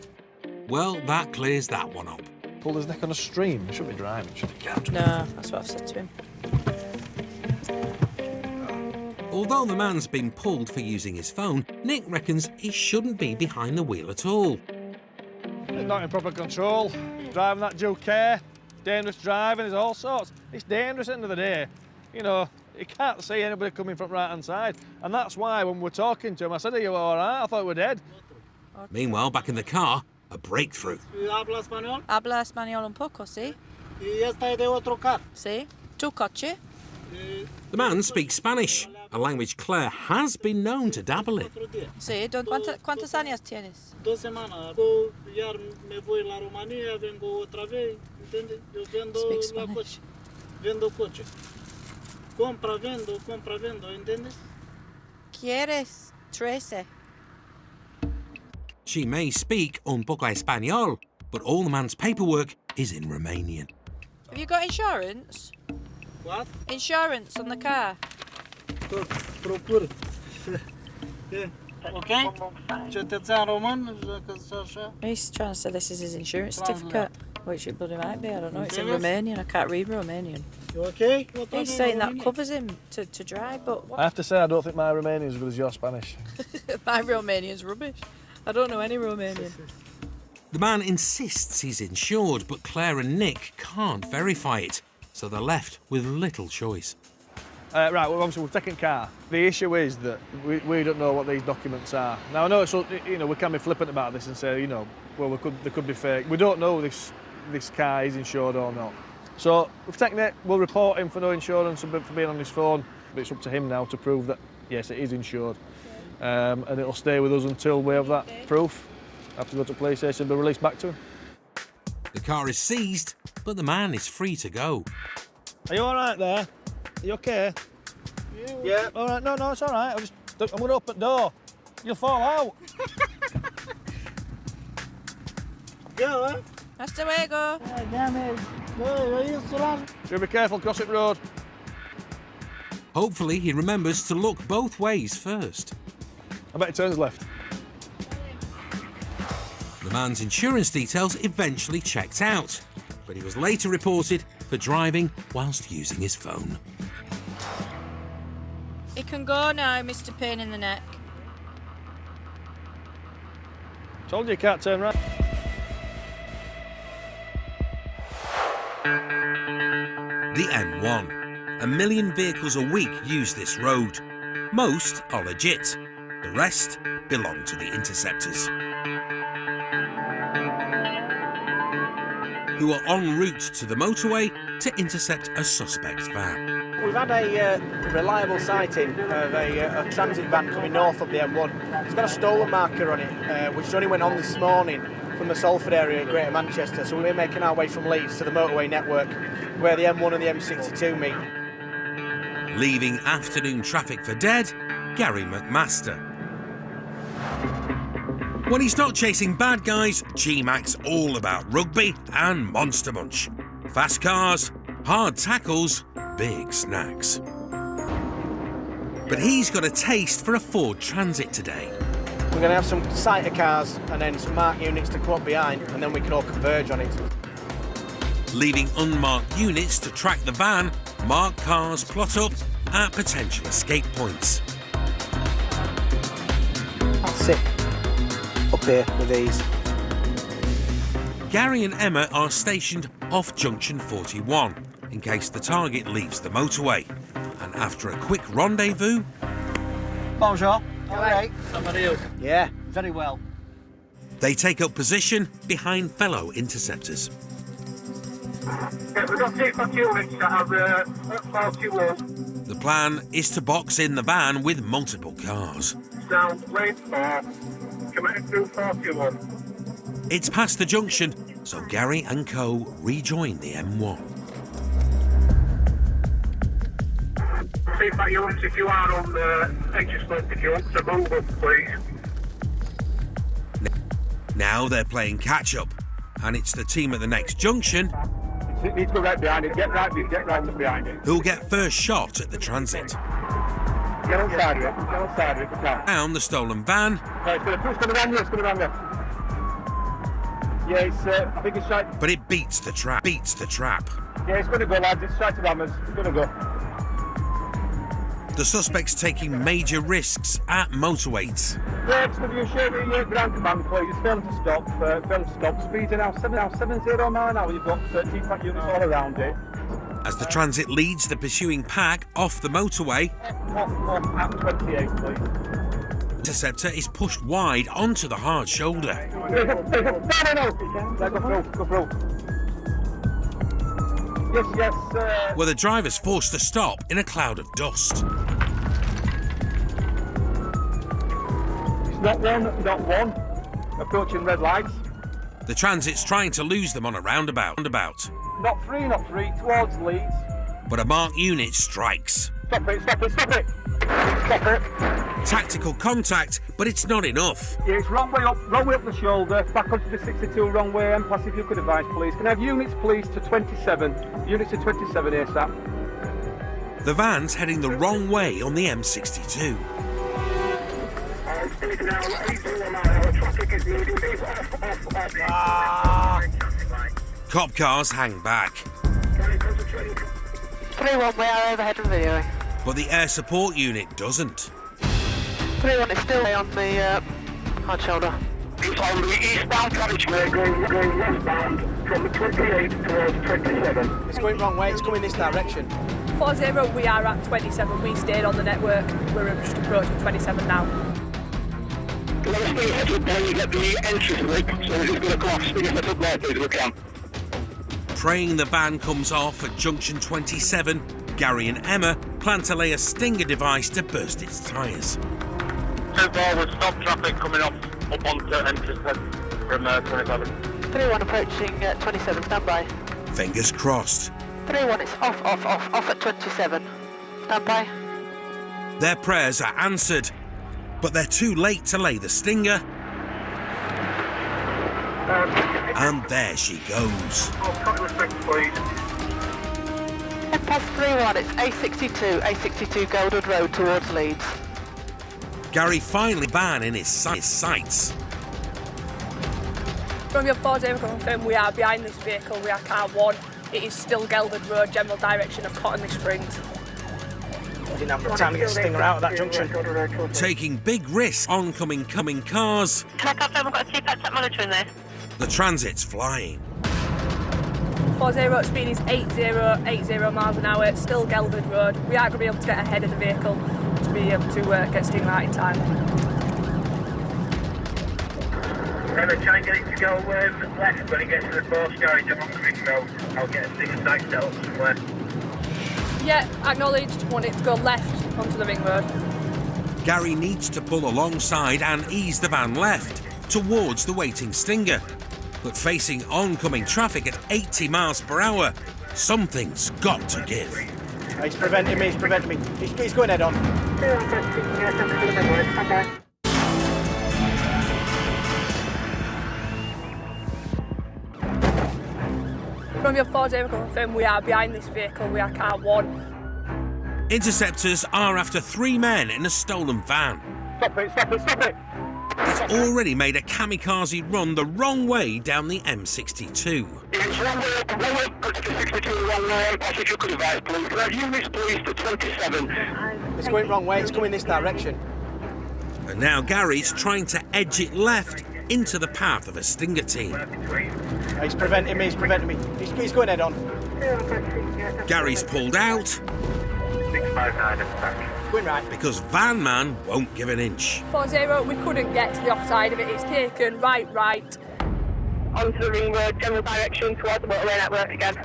Well, that clears that one up. Pulled his neck on a stream. He shouldn't be driving, should he? No, that's what I've said to him. Although the man's been pulled for using his phone, Nick reckons he shouldn't be behind the wheel at all. He's not in proper control. Driving that due care. Dangerous driving, there's all sorts. It's dangerous at the end of the day. You know, you can't see anybody coming from right-hand side. And that's why when we're talking to him, I said, are you all right? I thought we were dead. Meanwhile, back in the car, a breakthrough. Habla español? Habla español un poco, ¿sí? Y esta es de otro car. ¿Sí? ¿Tu coche? The man speaks Spanish, a language Claire has been known to dabble in. Sí, ¿cuántos años tienes? 2 semanas. Iar me voy a la Romania, vengo otra vez, ¿entiendes? Yo vendo la coche. Vendo coche. Compra, vendo, ¿entiendes? ¿Quieres 13? She may speak un poco español, but all the man's paperwork is in Romanian. Have you got insurance? What? Insurance on the car? Procur. Okay? Cetățean român, așa. He's trying to say this is his insurance certificate, which it bloody might be, I don't know. It's in Romanian, I can't read Romanian. You okay? He's saying that covers him to drive, but I have to say, I don't think my Romanian is as good as your Spanish. my Romanian's rubbish. I don't know any Romanian. The man insists he's insured, but Claire and Nick can't verify it, so they're left with little choice. Right, well, obviously we've taken car. The issue is that we don't know what these documents are. Now I know it's, we can be flippant about this and say, well, they could be fake. We don't know this car is insured or not. So we've taken it. We'll report him for no insurance and for being on his phone. But it's up to him now to prove that yes, it is insured, and it'll stay with us until we have that proof. Have to go to the police station and be released back to him. The car is seized, but the man is free to go. Are you all right there? Are you okay? Yeah. All right. No, it's all right. I'm going to open the door. You'll fall out. Go, eh? Hasta luego. Damn it. So be careful, Gossip Road. Hopefully he remembers to look both ways first. I bet he turns left. The man's insurance details eventually checked out, but he was later reported for driving whilst using his phone. He can go now, Mr. Pain in the Neck. Told you can't turn right. The M1. 1 million vehicles a week use this road. Most are legit. The rest belong to the Interceptors, who are en route to the motorway to intercept a suspect van. We've had a reliable sighting of a transit van coming north up the M1. It's got a stolen marker on it, which only went on this morning from the Salford area in Greater Manchester. So we're making our way from Leeds to the motorway network, where the M1 and the M62 meet. Leaving afternoon traffic for dead, Gary McMaster. When he's not chasing bad guys, G-Mac's all about rugby and Monster Munch. Fast cars, hard tackles, big snacks. But he's got a taste for a Ford Transit today. We're going to have some sighter cars and then some marked units to come up behind, and then we can all converge on it. Leaving unmarked units to track the van, marked cars plot up at potential escape points. I'll sit up here with these. Gary and Emma are stationed off junction 41 in case the target leaves the motorway. And after a quick rendezvous... Bonjour. All right. Somebody else. Yeah, very well. They take up position behind fellow interceptors. Yeah, we've got 2 units that have 41. The plan is to box in the van with multiple cars. Sound lane 4, coming through 41. It's past the junction, so Gary and co rejoin the M1. Feedback units, if you are on the exit split, if you want to move up, please. Now they're playing catch-up, and it's the team at the next junction It needs to go right behind it. Get right up behind it. who'll get first shot at the transit. Get outside of it. Get outside of it. If you can. Down the stolen van, Right, it's going to run there. It's going to run there. Yeah, it's. I think it's right. but it beats the trap. Yeah, it's going to go, lads. It's right to Rammers. It's going to go. The suspect's taking major risks at motorways. Brakes, will you show me your ground command, please? Fail to stop. Speed now 70 mile an hour. You've got 13 pack units all around it. As the transit leads the pursuing pack off the motorway, Off at 28, please. Interceptor is pushed wide onto the hard shoulder. No. Go through. Yes. Where the driver's forced to stop in a cloud of dust. It's not one. Approaching red lights. The transit's trying to lose them on a roundabout. Not three. Towards Leeds. But a marked unit strikes. Stop it. Tactical contact, but it's not enough. Yeah, it's wrong way up the shoulder, back onto the 62, wrong way. Pass if you could advise, please. Can I have units, please, to 27? Units to 27 ASAP. The van's heading the wrong way on the M62. Cop cars hang back. 3-1, we are overhead and videoing. But the air support unit doesn't. 3-1 is still on the hard shoulder. It's on the eastbound carriageway going westbound from the 28 towards 27. It's going wrong way, it's coming this direction. 4-0, we are at 27. We stayed on the network. We're just approaching 27 now. Let us stay ahead when you get the entry to it, so we're just going to come off, stay ahead up there, please, if we can. Praying the van comes off at junction 27, Gary and Emma plan to lay a stinger device to burst its tyres. 2 forward, stop traffic coming up onto entry from 27. 3-1 approaching 27, stand by. Fingers crossed. 3-1, it's off at 27. Stand by. Their prayers are answered, but they're too late to lay the stinger. And there she goes. Past 3-1, it's A62 Goldwood Road towards Leeds. Gary finally van in his sights. Romeo 4-0 confirmed we are behind this vehicle. We are car 1. It is still Goldwood Road, general direction of Cottonley Springs. I didn't have the time to get the stinger out of that junction. Taking big risks, oncoming cars. Can I confirm we've got a CPAT monitoring there? The transit's flying. 4-0 speed is 80 miles an hour, still Goldwood Road. We are going to be able to get ahead of the vehicle to be able to get stinger out in time. Remember, try and get it to go left when it gets to the force garage along the ring road. I'll get a stinger sight set up somewhere. Yeah, acknowledged. Want it to go left onto the ring road. Gary needs to pull alongside and ease the van left towards the waiting Stinger. But facing oncoming traffic at 80 miles per hour, something's got to give. He's preventing me, He's going head on. Romeo 40 confirm we are behind this vehicle, we are car 1. Interceptors are after 3 men in a stolen van. Stop it. It's already made a kamikaze run the wrong way down the M62. It's wrong way, to 62, wrong way. Passenger could advise, please. Can I have units, please, to 27? It's going wrong way, it's coming this direction. And now Gary's trying to edge it left into the path of a Stinger team. He's preventing me, He's going head on. Gary's pulled out 659 going right. because Van Man won't give an inch. 40, we couldn't get to the offside of it. It's taken right. Onto the ring road, general direction towards the motorway network again.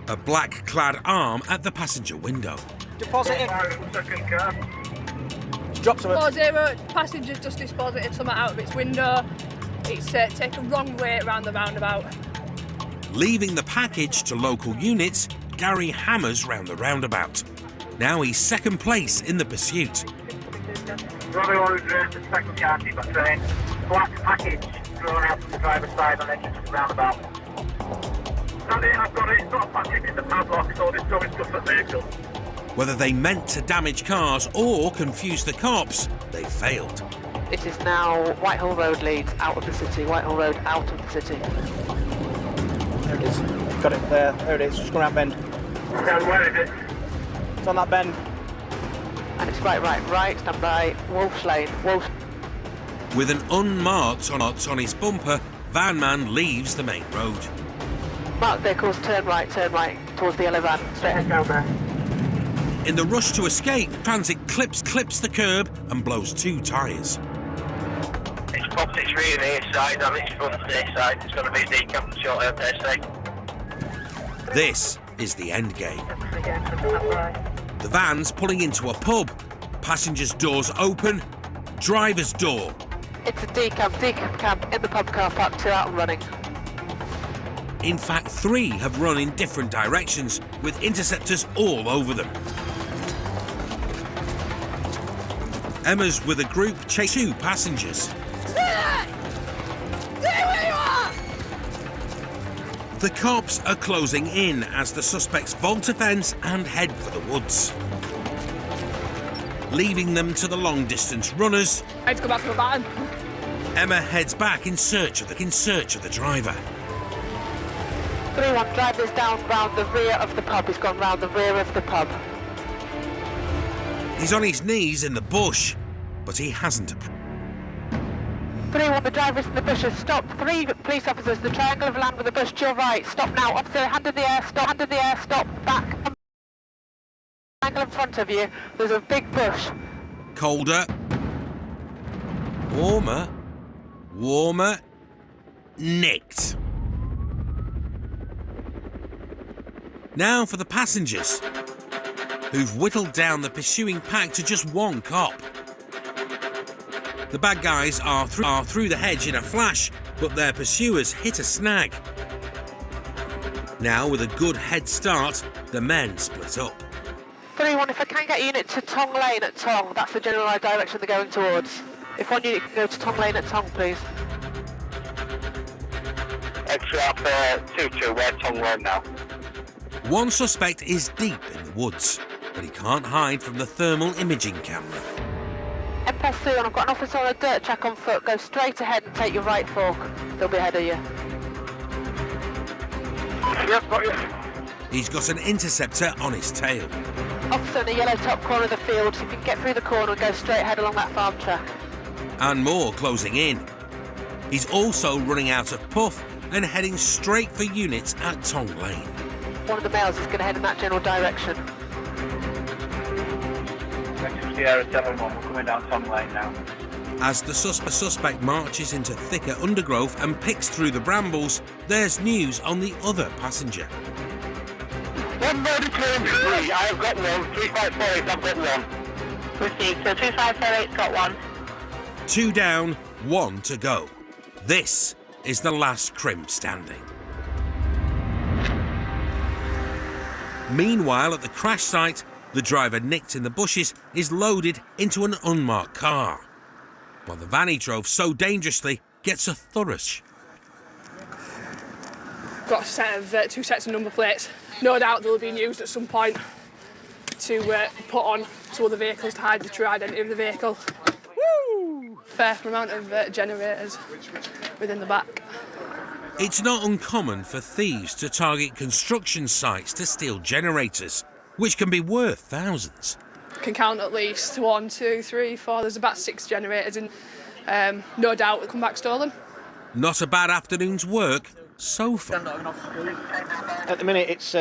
A black-clad arm at the passenger window. Deposit it. Drop some. 40, passenger's just deposited something out of its window. It's taken wrong way around the roundabout. Leaving the package to local units, Gary hammers round the roundabout. Now he's second place in the pursuit. Robbie will reverse the second car, keep that train. Black package thrown out from the driver's side on edge of the roundabout. I've got it. It's not a package, it's a padlock. It's all this going stuff at the vehicle. Whether they meant to damage cars or confuse the cops, they failed. It is now Whitehall Road leads out of the city. Whitehall Road out of the city. There it is. Got it there. There it is. Just going around bend. Where is it? It's on that bend. And it's right, stand by Wolf's Lane. With an unmarked on his bumper, Van Man leaves the main road. Marked vehicles, turn right, towards the yellow van. Straight ahead down there. In the rush to escape, Transit clips the curb and blows 2 tyres. It's popped its rear here side and its front there side. It's going to be a decamp shortly up there side. This is the end game. The van's pulling into a pub. Passengers' doors open. Driver's door. It's a decamp camp in the pub car park, 2 out and running. In fact, 3 have run in different directions, with interceptors all over them. Emma's with a group chase 2 passengers. Stay where you are! The cops are closing in as the suspects vault a fence and head for the woods. Leaving them to the long-distance runners, I had to go back to the van. Emma heads back in search of the driver. 3-1 driver's down round the rear of the pub. He's gone round the rear of the pub. He's on his knees in the bush, but he hasn't. 3-1, the driver's in the bushes. Stop. 3 police officers. The triangle of land with the bush to your right. Stop now. Officer, hand in the air. Stop. Hand in the air. Stop. Back. Triangle in front of you. There's a big bush. Colder. Warmer. Nicked. Now for the passengers, who've whittled down the pursuing pack to just 1 cop. The bad guys are through the hedge in a flash, but their pursuers hit a snag. Now, with a good head start, the men split up. 3-1, if I can get a unit to Tong Lane at Tong, that's the general direction they're going towards. If one unit can go to Tong Lane at Tong, please. Extra 2-2, we're Tong Lane now. One suspect is deep in the woods, but he can't hide from the thermal imaging camera. M+3, and I've got an officer on a dirt track on foot. Go straight ahead and take your right fork. They'll be ahead of you. Yes, got you. He's got an interceptor on his tail. Officer in the yellow top corner of the field. If you can get through the corner and go straight ahead along that farm track. And more closing in. He's also running out of puff and heading straight for units at Tong Lane. One of the males is going to head in that general direction. Sierra 7-1, we're coming down Tong Lane now. As the suspect marches into thicker undergrowth and picks through the brambles, there's news on the other passenger. Wait, somebody claim three. I've got one. 3548, I've got one. Received. So 2548's got one. 2 down, 1 to go. This is the last crimp standing. Meanwhile, at the crash site, the driver nicked in the bushes is loaded into an unmarked car, while the van he drove so dangerously gets a thorough. Got a set of 2 sets of number plates. No doubt they'll be used at some point to put on to other vehicles to hide the true identity of the vehicle. Woo! Fair amount of generators within the back. It's not uncommon for thieves to target construction sites to steal generators, which can be worth thousands. Can count at least 1, 2, 3, 4. There's about 6 generators, and no doubt they'll come back stolen. Not a bad afternoon's work so far. At the minute, it's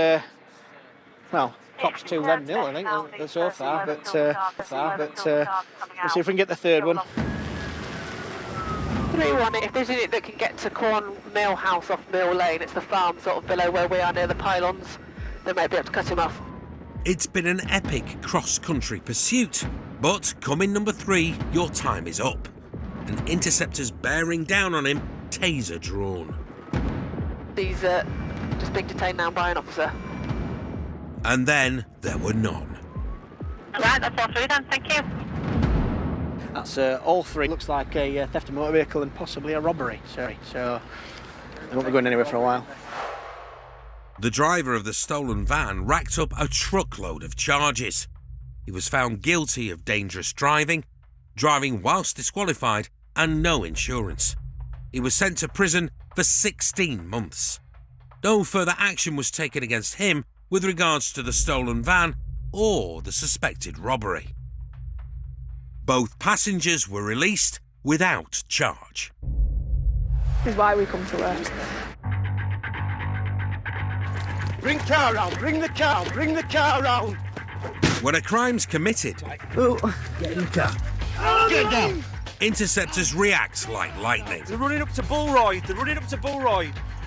well, cops 2-0, I think, so far. But we'll see if we can get the third one. 3-1, if there's anything that can get to Corn Mill House off Mill Lane, it's the farm sort of below where we are near the pylons, they might be able to cut him off. It's been an epic cross-country pursuit, but coming number 3, your time is up. And Interceptors bearing down on him, taser drawn. He's just being detained now by an officer. And then there were none. Right, that's all 3 then, thank you. That's all 3. Looks like a theft of motor vehicle and possibly a robbery. So they won't be going anywhere for a while. The driver of the stolen van racked up a truckload of charges. He was found guilty of dangerous driving, driving whilst disqualified, and no insurance. He was sent to prison for 16 months. No further action was taken against him with regards to the stolen van or the suspected robbery. Both passengers were released without charge. This is why we come to work. Bring car round, bring the car round. When a crime's committed, Get in the car. Get down. Interceptors react like lightning. They're running up to Bullroyd.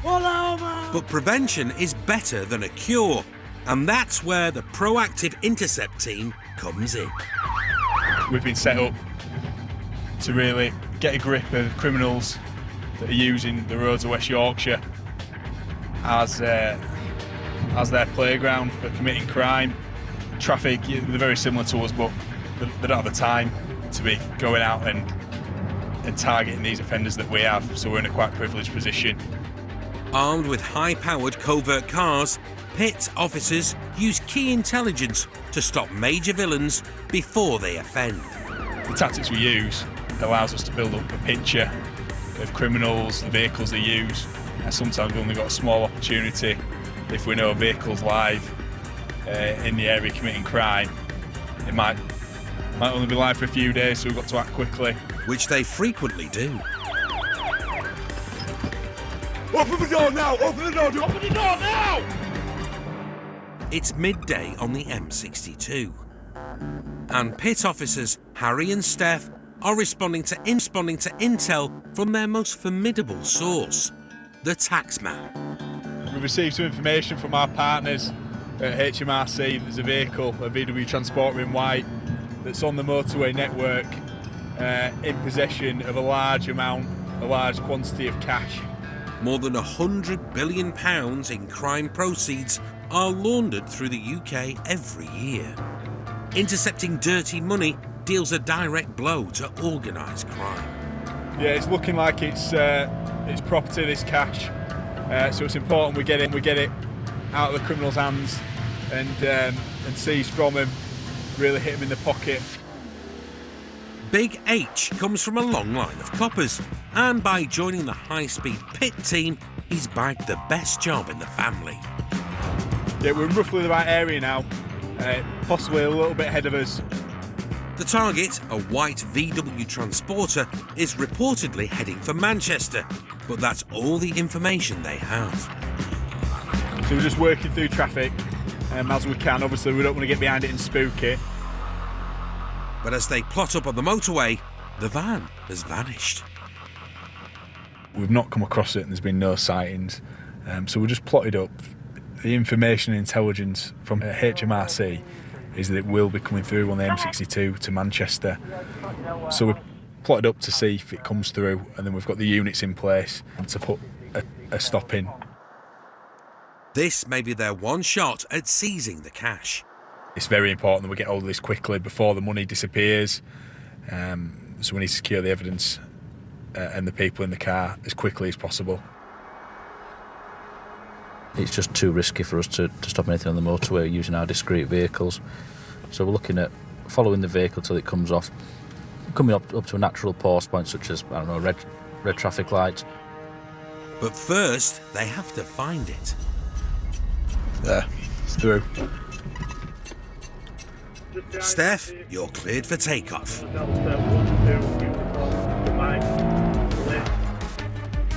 But prevention is better than a cure, and that's where the proactive Intercept team comes in. We've been set up to really get a grip of criminals that are using the roads of West Yorkshire as their playground for committing crime. Traffic, they're very similar to us, but they don't have the time to be going out and targeting these offenders that we have, so we're in a quite privileged position. Armed with high-powered covert cars, PIT officers use key intelligence to stop major villains before they offend. The tactics we use allows us to build up a picture of criminals, the vehicles they use. Sometimes we've only got a small opportunity. If we know a vehicle's live in the area committing crime, it might only be live for a few days, so we've got to act quickly. Which they frequently do. Open the door now! Open the door! Open the door now! It's midday on the M62. And PIT officers Harry and Steph are responding to intel from their most formidable source, the taxman. We received some information from our partners at HMRC that there's a vehicle, a VW Transporter in white, that's on the motorway network in possession of a large quantity of cash. More than £100 billion in crime proceeds are laundered through the UK every year. Intercepting dirty money deals a direct blow to organised crime. Yeah, it's looking like it's property, this cash. So it's important we get it out of the criminal's hands and seize from him, really hit him in the pocket. Big H comes from a long line of coppers, and by joining the high-speed PIT team, he's bagged the best job in the family. Yeah, we're in roughly the right area now, possibly a little bit ahead of us. The target, a white VW Transporter, is reportedly heading for Manchester, but that's all the information they have. So we're just working through traffic as we can. Obviously, we don't want to get behind it and spook it. But as they plot up on the motorway, the van has vanished. We've not come across it and there's been no sightings, so we just plotted up The information and intelligence from HMRC is that it will be coming through on the M62 to Manchester. So we're plotted up to see if it comes through, and then we've got the units in place to put a stop in. This may be their one shot at seizing the cash. It's very important that we get hold of this quickly before the money disappears. So we need to secure the evidence and the people in the car as quickly as possible. It's just too risky for us to stop anything on the motorway using our discrete vehicles. So we're looking at following the vehicle till it comes off, coming up to a natural pause point such as, I don't know, red traffic lights. But first, they have to find it. There, it's through. Steph, you're cleared for takeoff.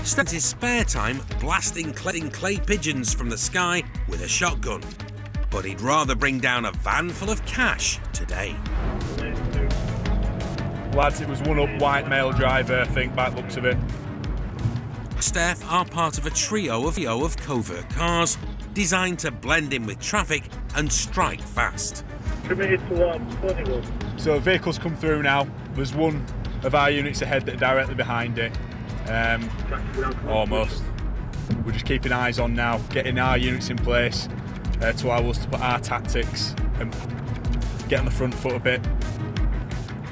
Spent his spare time blasting clay pigeons from the sky with a shotgun. But he'd rather bring down a van full of cash today. Lads, it was one up white male driver, I think, by the looks of it. Steph are part of a trio of covert cars designed to blend in with traffic and strike fast. Committed towards Sunnywood. So vehicles come through now. There's one of our units ahead that are directly behind it. Almost. We're just keeping eyes on now, getting our units in place to allow us to put our tactics and get on the front foot a bit.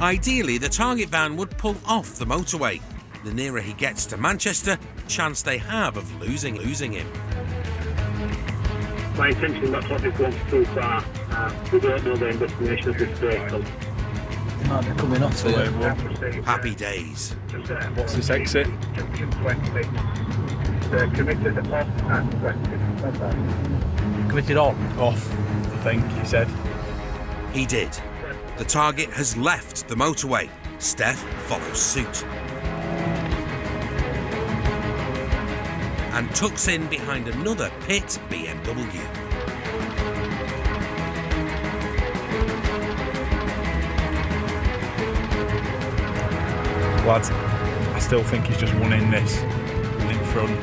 Ideally, the target van would pull off the motorway. The nearer he gets to Manchester, chance they have of losing him. My intention, that's what they've gone too far. We don't know the destination of this vehicle. Might be coming off here. Happy days. What's this exit? Committed off and west. Committed on? Off, I think he said. He did. The target has left the motorway. Steph follows suit. And tucks in behind another pit BMW. Lads, I still think he's just won in this, in front.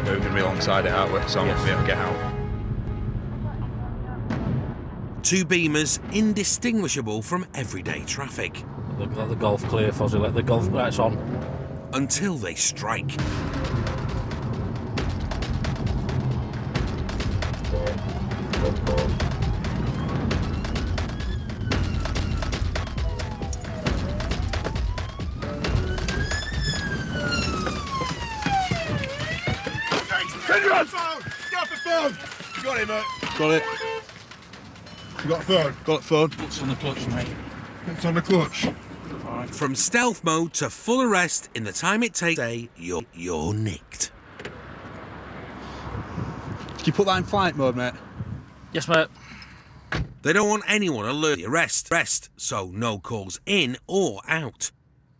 We're going to be alongside it, aren't we? So I'm going to be able to get out. Two Beamers indistinguishable from everyday traffic. Let the Golf clear, Fozzie, let the Golf lights on. Until they strike. Turn your phone! Get off the phone! You got it, mate. Got it. You got a phone? Got a phone. It's on the clutch, mate. It's on the clutch. From stealth mode to full arrest in the time it takes to say you're nicked. Can you put that in flight mode, mate? Yes, mate. They don't want anyone alert the arrest, so no calls in or out.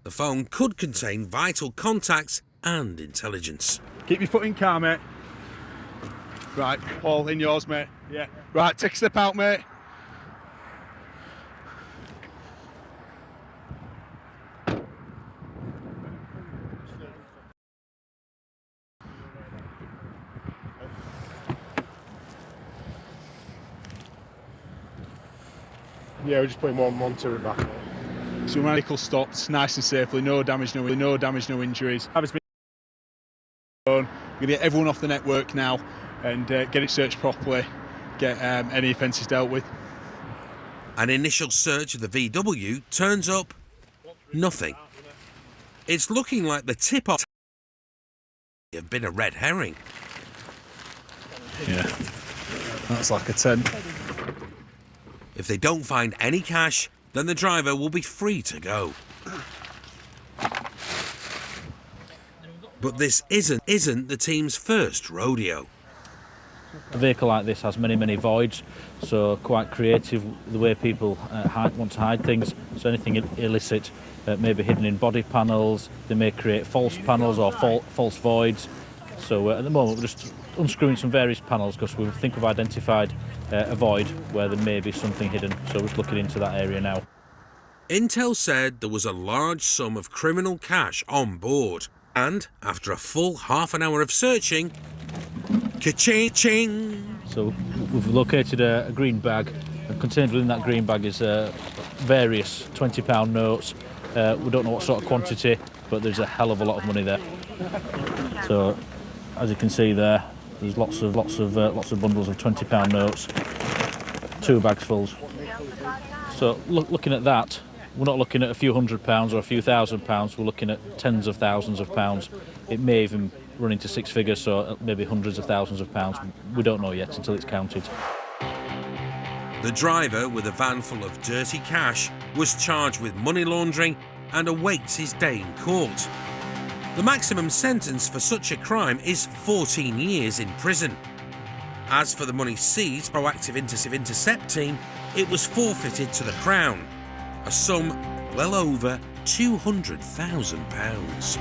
The phone could contain vital contacts and intelligence. Keep your foot in car, mate. Right, Paul, in yours, mate. Yeah. Right, take a step out, mate. Yeah, we're just putting one turret back. So vehicle stopped, nice and safely, no damage, no injuries. We're going to get everyone off the network now and get it searched properly, get any offences dealt with. An initial search of the VW turns up nothing. It's looking like the tip-off have been a red herring. Yeah, that's like a 10. If they don't find any cash, then the driver will be free to go. But this isn't the team's first rodeo. A vehicle like this has many voids, so quite creative the way people want to hide things. So anything illicit may be hidden in body panels, they may create false panels or false voids. So at the moment we're just unscrewing some various panels because we think we've identified a void where there may be something hidden, so we're just looking into that area now. Intel said there was a large sum of criminal cash on board, and after a full half an hour of searching, Ka-ching! So we've located a green bag, and contained within that green bag is various £20 notes. We don't know what sort of quantity, but there's a hell of a lot of money there. So, as you can see there, there's lots of bundles of £20 notes, 2 bags fulls. So, looking at that, we're not looking at a few £100s or a few £1,000s. We're looking at tens of thousands of pounds. It may even run into 6 figures, so maybe hundreds of thousands of pounds. We don't know yet until it's counted. The driver, with a van full of dirty cash, was charged with money laundering and awaits his day in court. The maximum sentence for such a crime is 14 years in prison. As for the money seized by Proactive Intercept team, it was forfeited to the Crown, a sum well over £200,000.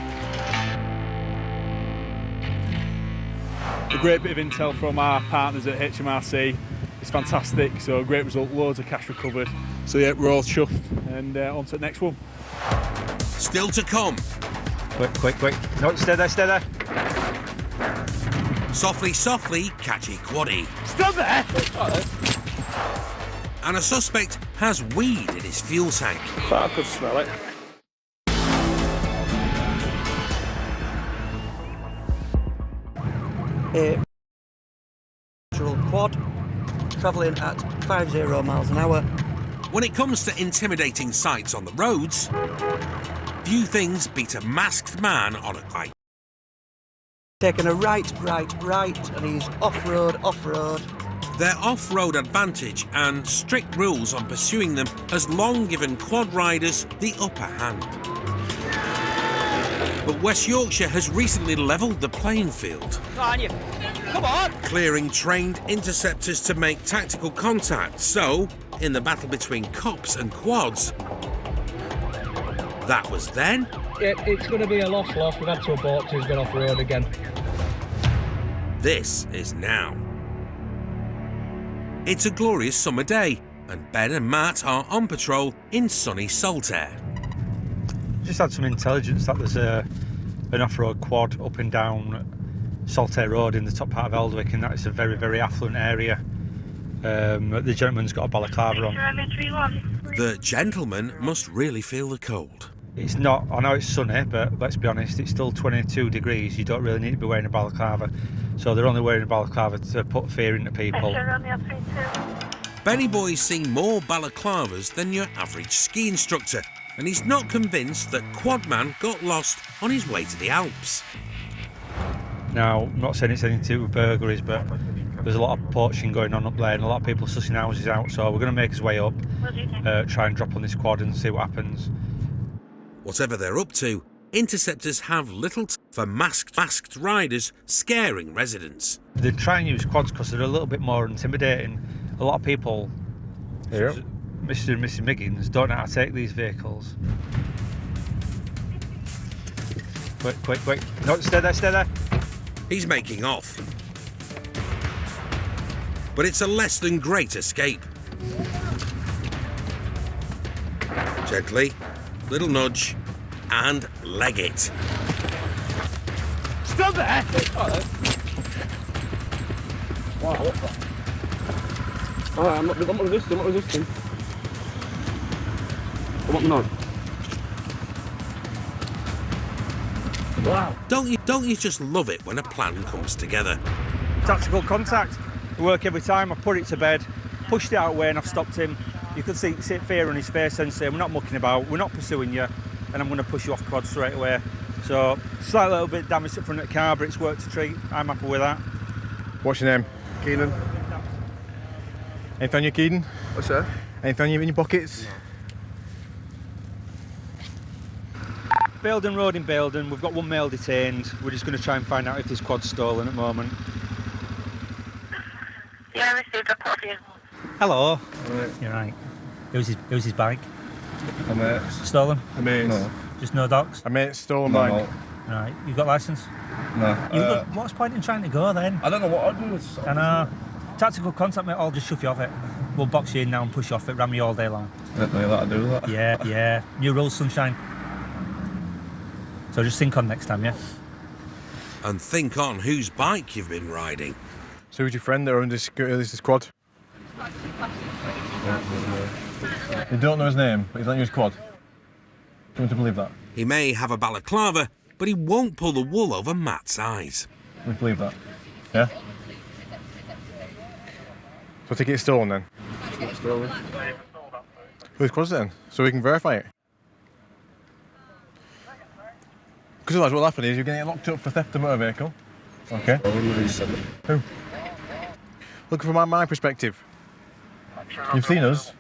A great bit of intel from our partners at HMRC. It's fantastic, so great result, loads of cash recovered. So yeah, we're all chuffed, and on to the next one. Still to come. Quick. No, stay there. Softly, catchy quaddie. Stop there! And a suspect has weed in his fuel tank. Thought I could smell it. A quad travelling at 50 miles an hour. When it comes to intimidating sights on the roads, few things beat a masked man on a bike. Taking a right, and he's off-road. Their off-road advantage and strict rules on pursuing them has long given quad riders the upper hand. But West Yorkshire has recently levelled the playing field. Come on! Clearing trained interceptors to make tactical contact. So, in the battle between cops and quads, that was then. It's going to be a loss. We've had to abort because he's gone off road again. This is now. It's a glorious summer day, and Ben and Matt are on patrol in sunny Saltaire. Just had some intelligence that there's an off-road quad up and down Saltaire Road in the top part of Eldwick, and that is a very, very affluent area. The gentleman's got a balaclava on. The gentleman must really feel the cold. It's not, I know it's sunny, but let's be honest, it's still 22 degrees. You don't really need to be wearing a balaclava. So they're only wearing a balaclava to put fear into people. Benny Boy's seen more balaclavas than your average ski instructor, and he's not convinced that Quadman got lost on his way to the Alps. Now, I'm not saying it's anything to do with burglaries, but there's a lot of poaching going on up there and a lot of people sussing houses out, so we're going to make his way up, try and drop on this quad and see what happens. Whatever they're up to, interceptors have little for masked riders scaring residents. They try and use quads because they're a little bit more intimidating. A lot of people, Mr. and Mrs. Miggins, don't know how to take these vehicles. Quick. No, stay there. He's making off. But it's a less than great escape. Gently, little nudge, and leg it. Stop there! Wow. I'm not resisting. I want the nod. Wow. Don't you just love it when a plan comes together? Tactical contact. We work every time. I put it to bed, pushed it out way, and I've stopped him. You could see fear on his face and say, we're not mucking about, we're not pursuing you, and I'm going to push you off quad straight away. So, slight little bit of damage up front of the car, but it's worked a treat. I'm happy with that. What's your name? Keenan. Anything on you, Keaton? What's that? Anything on you in your pockets? Baildon Road in Baildon, we've got one male detained. We're just going to try and find out if this quad's stolen at the moment. Yeah, I received a call for you. Hello. Right. You're right. Who's his bike? A mate's. Stolen? A mate's. No. Just no docs? A mate's stolen bike. Right. You got licence? No. What's the point in trying to go then? I don't know what I'd do. I know. Tactical contact, mate, I'll just shove you off it. We'll box you in now and push you off it, ram you all day long. I don't know that I do that. Yeah. New rules, sunshine. So just think on next time, yeah? And think on whose bike you've been riding. So who's your friend that owned this quad? You don't know his name, but he's letting you his quad. Do you want to believe that? He may have a balaclava, but he won't pull the wool over Matt's eyes. We believe that. Yeah? So ticket is stolen then? It's not stolen. Whose quad is it then? So we can verify it. Because otherwise what'll happen is you're going to get locked up for theft of motor vehicle. Okay. Who? Look, from my perspective, you've seen us.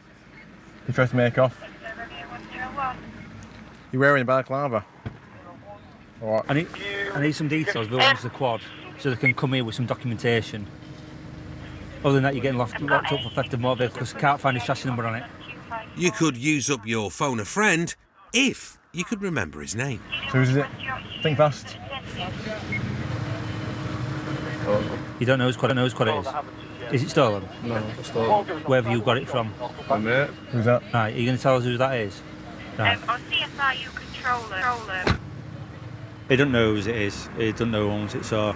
You tried to make off. You're wearing a balaclava. What? I need some details belonging to the quad so they can come here with some documentation. Other than that, you're getting locked up for theft of motor vehicle because you can't find his chassis number on it. You could use up your phone a friend if you could remember his name. So who's it? Think fast. You don't know whose quad it is? Is it stolen? No, it's stolen. Where have you got it from? My mate. Who's that? Right, are you going to tell us who that is? Right. On CSRU controller. He doesn't know whose it is. He doesn't know who owns it, so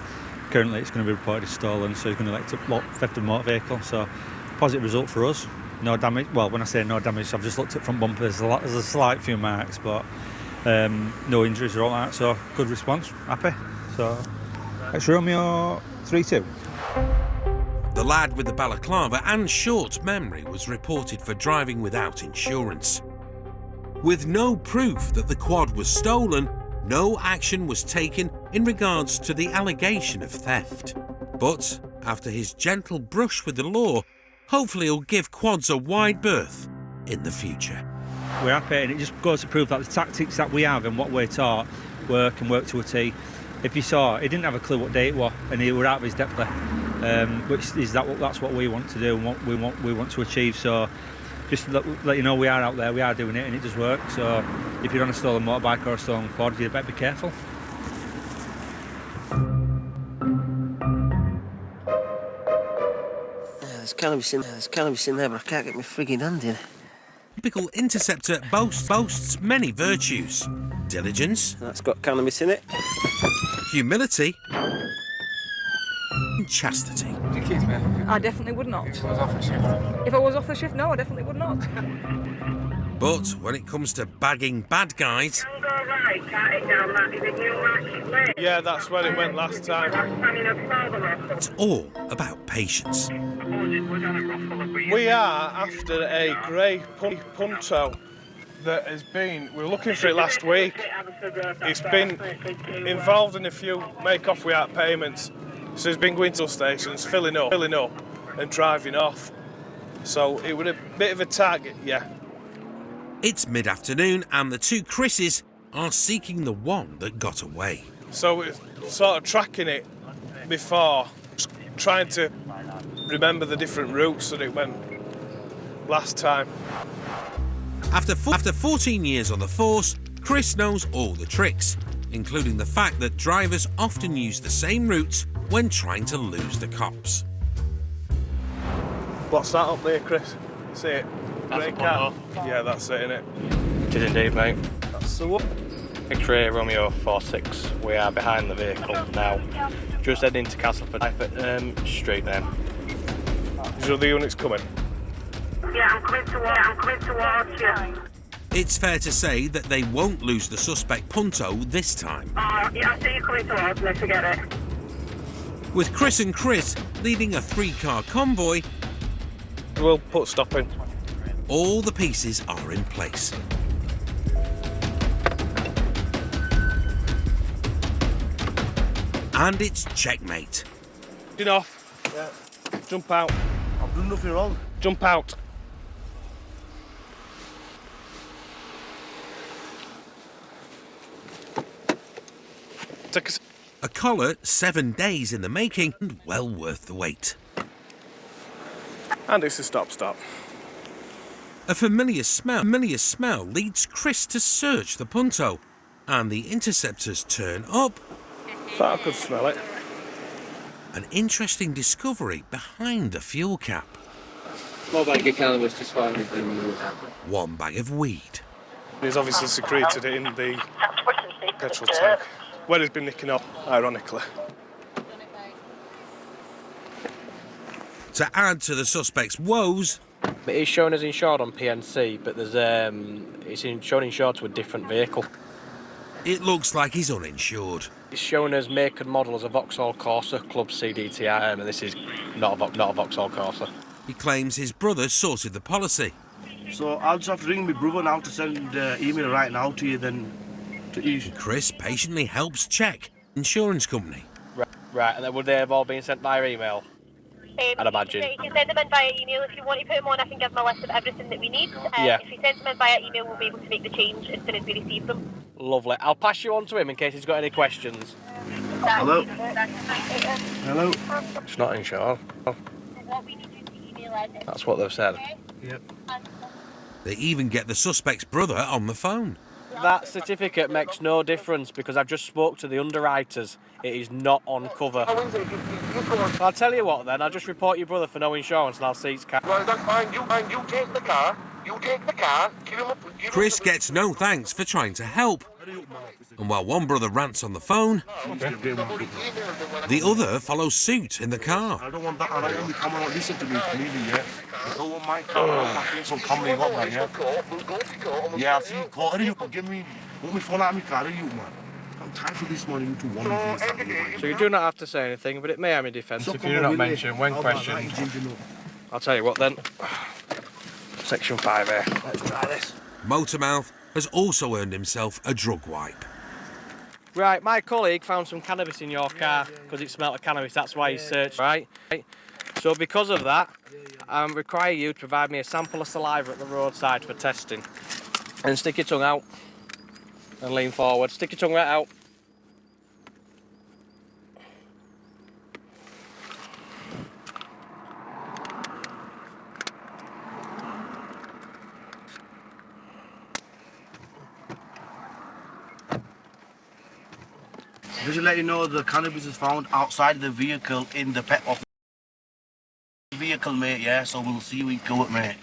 currently it's going to be reported as stolen, so he's going to elect theft of motor vehicle. So positive result for us. No damage. Well, when I say no damage, I've just looked at front bumpers. There's a slight few marks, but no injuries or all that. So good response. Happy. So it's Romeo 3-2. The lad with the balaclava and short memory was reported for driving without insurance. With no proof that the quad was stolen, no action was taken in regards to the allegation of theft. But after his gentle brush with the law, hopefully he'll give quads a wide berth in the future. We're happy, and it just goes to prove that the tactics that we have and what we're taught work and work to a T. If you saw, he didn't have a clue what day it was, and he was out of his depth there, which is that's what we want to do and what we want to achieve. So just let you know we are out there, we are doing it, and it does work. So if you're on a stolen motorbike or a stolen quad, you better be careful. There's cannabis in there, but I can't get my frigging hand in. Typical Interceptor boasts many virtues. Diligence. That's got cannabis in it. Humility. And chastity. I definitely would not. If I was off the shift, no, I definitely would not. But when it comes to bagging bad guys, Yeah, that's where it went last time. it's all about patience. We are after a grey punto that has been, we were looking for it last week. It's been involved in a few make-off without payments. So it's been going to stations, filling up and driving off. So it was a bit of a target, yeah. It's mid-afternoon and the two Chris's are seeking the one that got away. So we're sort of tracking it before, trying to remember the different routes that it went last time. After 14 years on the force, Chris knows all the tricks, including the fact that drivers often use the same routes when trying to lose the cops. What's that up there, Chris? See it? Great car. Yeah, that's it, innit? It is indeed, mate. That's the one. X-ray Romeo 46. We are behind the vehicle now. Just heading to Castleford Street then. Is your other units coming? Yeah, I'm coming towards you. It's fair to say that they won't lose the suspect Punto this time. Yeah, I see you coming towards me, forget it. With Chris and Chris leading a 3-car convoy, we'll put stop in. All the pieces are in place. And it's checkmate. Get off. Yeah. Jump out. I've done nothing wrong. Jump out. A collar 7 days in the making and well worth the wait. And it's a stop. A familiar smell leads Chris to search the Punto, and the Interceptors turn up. Thought I could smell it. An interesting discovery behind the fuel cap. Small bag of cannabis, just fine. 1 bag of weed. He's obviously secreted it in the petrol tank, where he's been nicking up, ironically. To add to the suspect's woes, It is showing as insured on PNC, but there's it's shown insured to a different vehicle. it looks like he's uninsured. It's showing as make and model as a Vauxhall Corsa Club CDTI, and this is not a Vauxhall Corsa. He claims his brother sorted the policy. So I'll just have to ring my brother now to send email right now to you then to ease. Chris patiently helps check insurance company. Right, and then would they have all been sent via email? I'd imagine. You can send them in via email if you want to put them on. I can give them a list of everything that we need. Yeah. If you send them in via email, we'll be able to make the change as soon as we receive them. Lovely. I'll pass you on to him in case he's got any questions. Hello? Hello? It's not insured. That's what they've said. Yep. They even get the suspect's brother on the phone. That certificate makes no difference because I've just spoke to the underwriters. It is not on cover. I'll tell you what then, I'll just report your brother for no insurance and I'll see his car. Well, that's fine. You take the car. You take the car. Give him a... Chris gets no thanks for trying to help. And while one brother rants on the phone, the other follows suit in the car. I don't want that. I don't want you coming on. Listen to me, please, yeah. I don't want my car. So come and got yeah. Yeah, I see you caught you can give me. Want me phone out my car, you man. I'm tired for this morning to one of these. So you do not have to say anything, but it may have a defence if you do not mention when questioned. I'll tell you what then. Section 5A. Let's try this. Motormouth has also earned himself a drug wipe. Right, my colleague found some cannabis in your car because it smelled of cannabis. That's why he searched, right? So because of that, I require you to provide me a sample of saliva at the roadside for testing. And stick your tongue out and lean forward. Stick your tongue right out. Just to let you know, the cannabis is found outside the vehicle in the pet office. Vehicle, mate, yeah, so we'll see we go it, mate.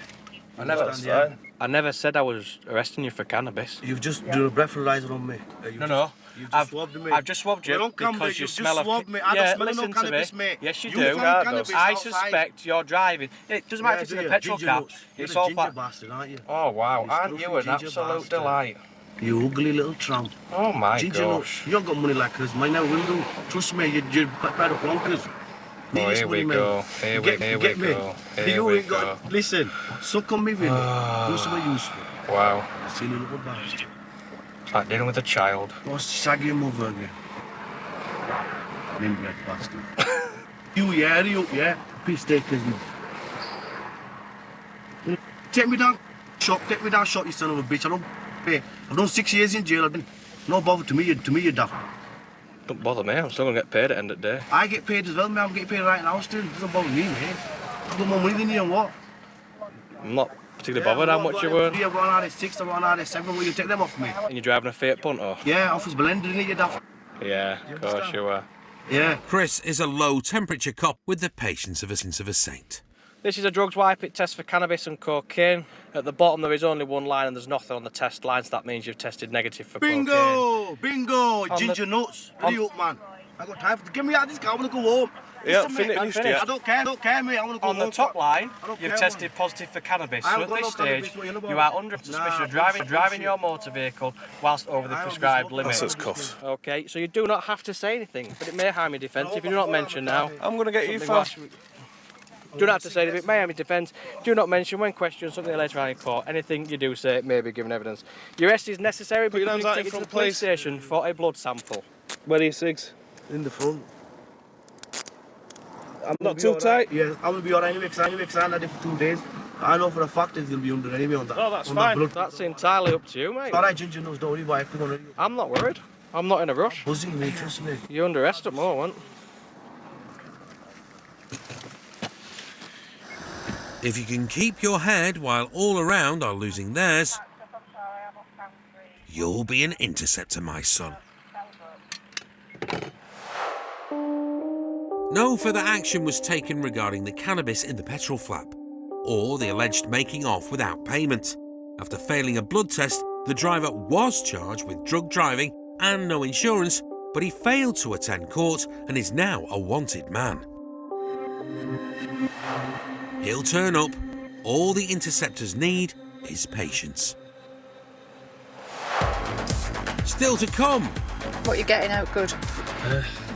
I never said I was arresting you for cannabis. You've just done a breathalyzer on me. No. You've just swabbed me. I've just swabbed you because you smell of... swabbed me. I don't smell listen no cannabis, to me. mate. Yes, you You do. found cannabis I outside. suspect you're driving. It doesn't matter if it's in a petrol car. You're It's a all ginger bastard, aren't you? Oh, wow. You Aren't you scruffy an ginger absolute bastard. delight? You ugly little tramp. Oh, my Ginger gosh. You don't got money like us. Mine now will do. Trust me, you're bad of plonkers. Oh, here we go. Here we go. You ain't got... Listen, suck on me, Vinny. Do something useful. Wow. Silly little bastard. It's like dealing with a child. Go shag your mother again. Nimble bastard. You, yeah. Piss takers, you. Take me down, shop, you son of a bitch. I don't pay. I've done 6 years in jail. I've been no bother to me, you're daft. Don't bother me, I'm still going to get paid at the end of the day. I get paid as well, man. I'm getting paid right now still. It doesn't bother me, mate. I've got more money than you and what? I'm not particularly bothered how much you earn. I've got an RS6, I've got an RS7. Will you take them off me? And you're driving a Fiat Punto? Yeah, office blended in it, you daft. Yeah, of course you are. Yeah. Chris is a low-temperature cop with the patience of a saint. This is a drugs wipe. It tests for cannabis and cocaine. At the bottom there is only one line and there's nothing on the test line, so that means you've tested negative for cocaine. Bingo! Ginger nuts. Hurry up, man. I got time for... Get me out of this car, I want to go home. Yeah, Listen, mate, finish. I don't care, mate. I want to go home. On the top line, you've care, tested positive for cannabis. I So haven't at got this no cannabis, stage, what you know you about? are under suspicion of driving your motor vehicle whilst over the prescribed limit. That's cuss. Okay, so you do not have to say anything, but it may harm your defence if you do not mention now. I'm going to get you something first. Do not have to say anything, it may harm your defence. Do not mention when questioned something later on in court. Anything you do say may be given evidence. Your arrest is necessary because you take it to the police station for a blood sample. Where are your cigs? In the front. I'm not too tight? Yeah, I'm going to be alright anyway, because I had it for 2 days. I know for a fact it's going to be under anyway on that. Oh, that's on fine. That That's entirely up to you, mate. Alright, Ginger knows, don't worry about it. I'm not worried. I'm not in a rush. Buzzing me, trust me. You're under arrest at the moment. If you can keep your head while all around are losing theirs, you'll be an interceptor, my son. No further action was taken regarding the cannabis in the petrol flap, or the alleged making off without payment. After failing a blood test, the driver was charged with drug driving and no insurance, but he failed to attend court and is now a wanted man. He'll turn up. All the Interceptors need is patience. Still to come. What you getting out good?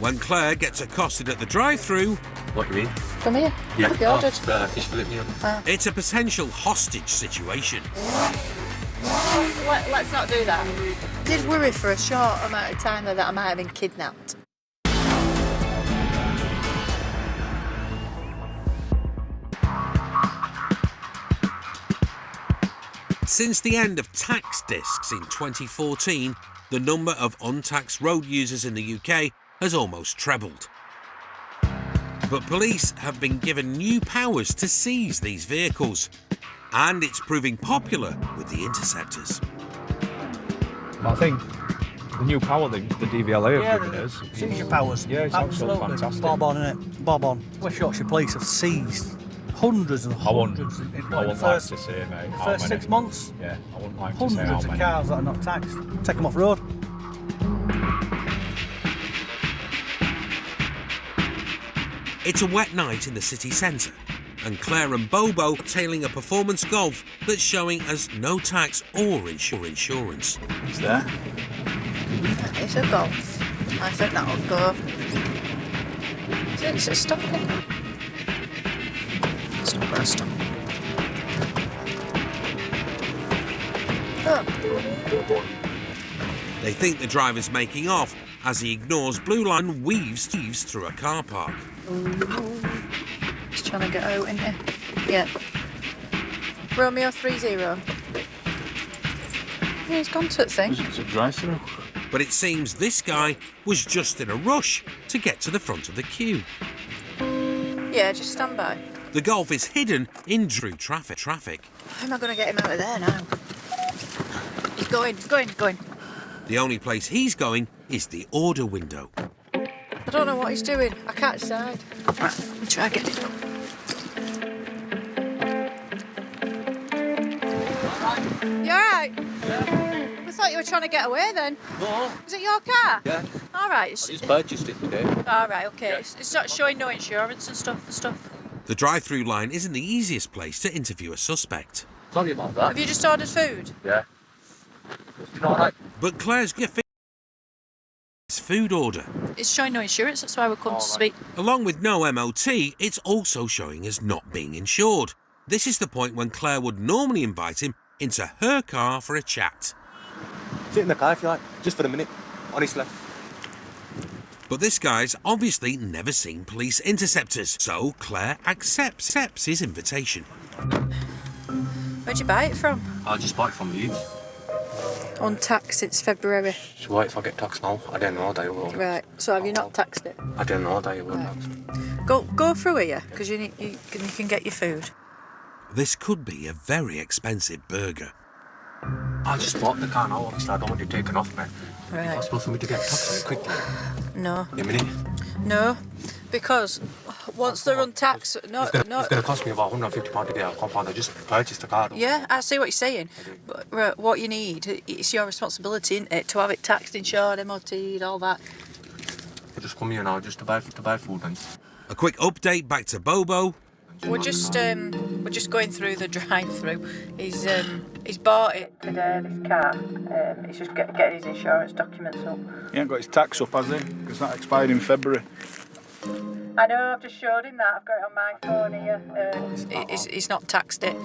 When Claire gets accosted at the drive-through. What do you mean? Come here. Yeah. What you ordered? Fish fillet meal. It's a potential hostage situation. Let's not do that. Did worry for a short amount of time that I might have been kidnapped. Since the end of tax discs in 2014, the number of untaxed road users in the UK has almost trebled. But police have been given new powers to seize these vehicles, and it's proving popular with the Interceptors. I think the new power that the DVLA have given us. Seizure powers. Yeah, it's absolutely fantastic. Bob on, innit? Bob on. West Yorkshire Police have seized hundreds and hundreds in the first, like to say, mate, the how first many. 6 months. Yeah, I wouldn't like to say how Hundreds of many. cars that are not taxed. Take them off road. It's a wet night in the city centre, and Claire and Bobo are tailing a performance Golf that's showing as no tax or insurance. It's there. It's a Golf. I think that'll go. Is it stopping? It's not going to stop. Oh. They think the driver's making off as he ignores blue line and weaves through a car park. He's trying to get out, isn't he? Yeah. Romeo 30. Yeah, he's gone to the thing. It's a drive-through. But it seems this guy was just in a rush to get to the front of the queue. Yeah, just stand by. The Golf is hidden in true traffic. How am I going to get him out of there now? He's going. The only place he's going is the order window. I don't know what he's doing. I can't decide. Right, let me try again. You alright? I thought you were trying to get away then. No. Is it your car? Yeah. Alright. I just purchased it today. Alright, okay. Yeah. It's not showing no insurance and stuff. The drive-through line isn't the easiest place to interview a suspect. Sorry about that. Have you just ordered food? Yeah. Alright. But Claire's food order. It's showing no insurance, that's why we're come to speak. Along with no MOT, it's also showing as not being insured. This is the point when Claire would normally invite him into her car for a chat. Sit in the car if you like, just for the minute, honestly. But this guy's obviously never seen police interceptors, so Claire accepts his invitation. Where'd you buy it from? I just bought it from Leeds. Untaxed since February. So what if I get taxed now? I don't know that it will. Right, so have you not taxed it? I don't know that it will. Right. Go through here, because you can get your food. This could be a very expensive burger. I just bought the car now, obviously I don't want it taken off me. Right. Is it possible for me to get taxed on it quickly? No. A minute? No, because once they're untaxed... It's going to cost me about £150 to get a compound. I just purchased the car. Yeah, I see what you're saying. But what you need, it's your responsibility, isn't it, to have it taxed, insured, MOT'd, all that. I just come here now just to buy food then. A quick update back to Bobo. We're just going through the drive-through. He's bought it today, this car. He's just getting his insurance documents up. He ain't got his tax up, has he? Because that expired in February. I know, I've just showed him that. I've got it on my phone here. He's not taxed it.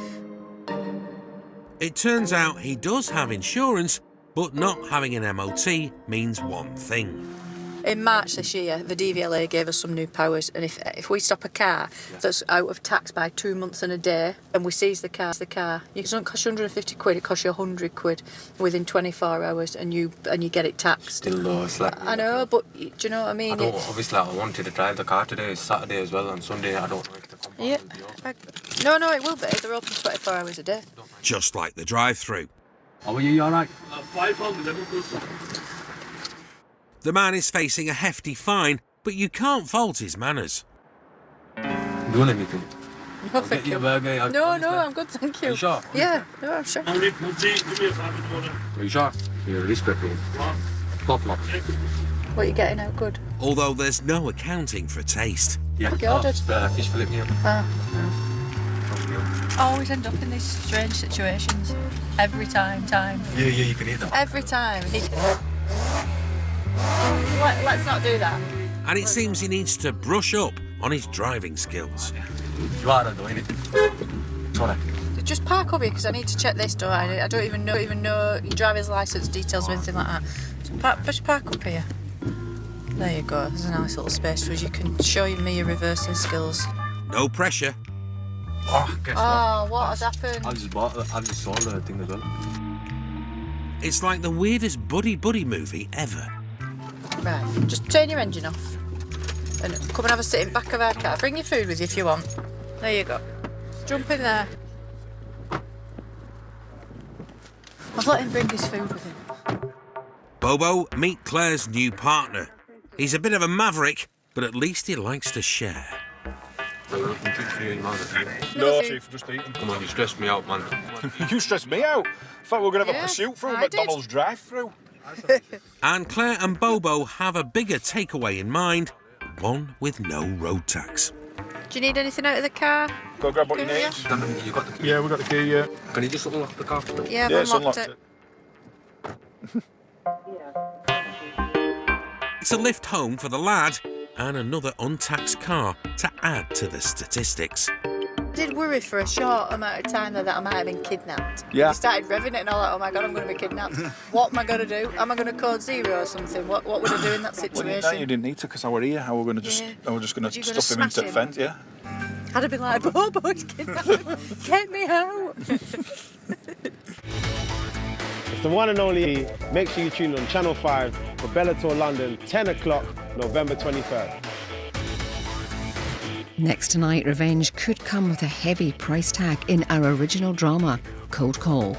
It turns out he does have insurance, but not having an MOT means one thing. In March this year, the DVLA gave us some new powers, and if we stop a car that's out of tax by 2 months and a day, and we seize the car, it doesn't cost you 150 quid, it costs you 100 quid within 24 hours, and you get it taxed. Still low, it's like... I know, but do you know what I mean? Obviously I wanted to drive the car today, it's Saturday as well, and Sunday I don't like the compound. Yeah. No, it will be. They're open 24 hours a day. Just like the drive-through. How are you alright? The man is facing a hefty fine, but you can't fault his manners. Doing anything? No, thank you. No, I'm good, thank you. Are you sure? Yeah, no, I'm sure. Are you sure? You're respectful. Top lock. What are you getting out good? Although there's no accounting for taste. Yeah. What you ordered? Fish fillet meal. I always end up in these strange situations. Every time. Yeah, you can eat that. Every time. Let's not do that. And it seems he needs to brush up on his driving skills. You are doing it. Sorry. Just park up here because I need to check this door. I don't even know your driver's licence details or anything like that. Just park up here. There you go. There's a nice little space where you can show me your reversing skills. No pressure. Oh, guess what has happened? I just saw the thing as well. It's like the weirdest buddy movie ever. Right, just turn your engine off and come and have a sit in back of our car. Bring your food with you if you want. There you go. Jump in there. I've let him bring his food with him. Bobo, meet Claire's new partner. He's a bit of a maverick, but at least he likes to share. No, Chief, just eating. Come on, you stressed me out, man. You stressed me out. I thought we were going to have a pursuit through McDonald's drive-through. And Claire and Bobo have a bigger takeaway in mind, one with no road tax. Do you need anything out of the car? Go grab what you need. You got the key? Yeah, we got the key, yeah. Can you just unlock the car for me? Yeah, I've unlocked it. It's a lift home for the lad and another untaxed car to add to the statistics. I did worry for a short amount of time that I might have been kidnapped. Yeah. I started revving it and all that, oh my God, I'm going to be kidnapped. What am I going to do? Am I going to code zero or something? What would I do in that situation? Well, you didn't need to because I were here. I were just going to stuff him into the fence, yeah. I'd have been like, Bobo's kidnapped. Get me out. It's the one and only. Make sure you tune on Channel 5 for Bellator London, 10 o'clock, November 23rd. Next tonight, revenge could come with a heavy price tag in our original drama, Cold Call.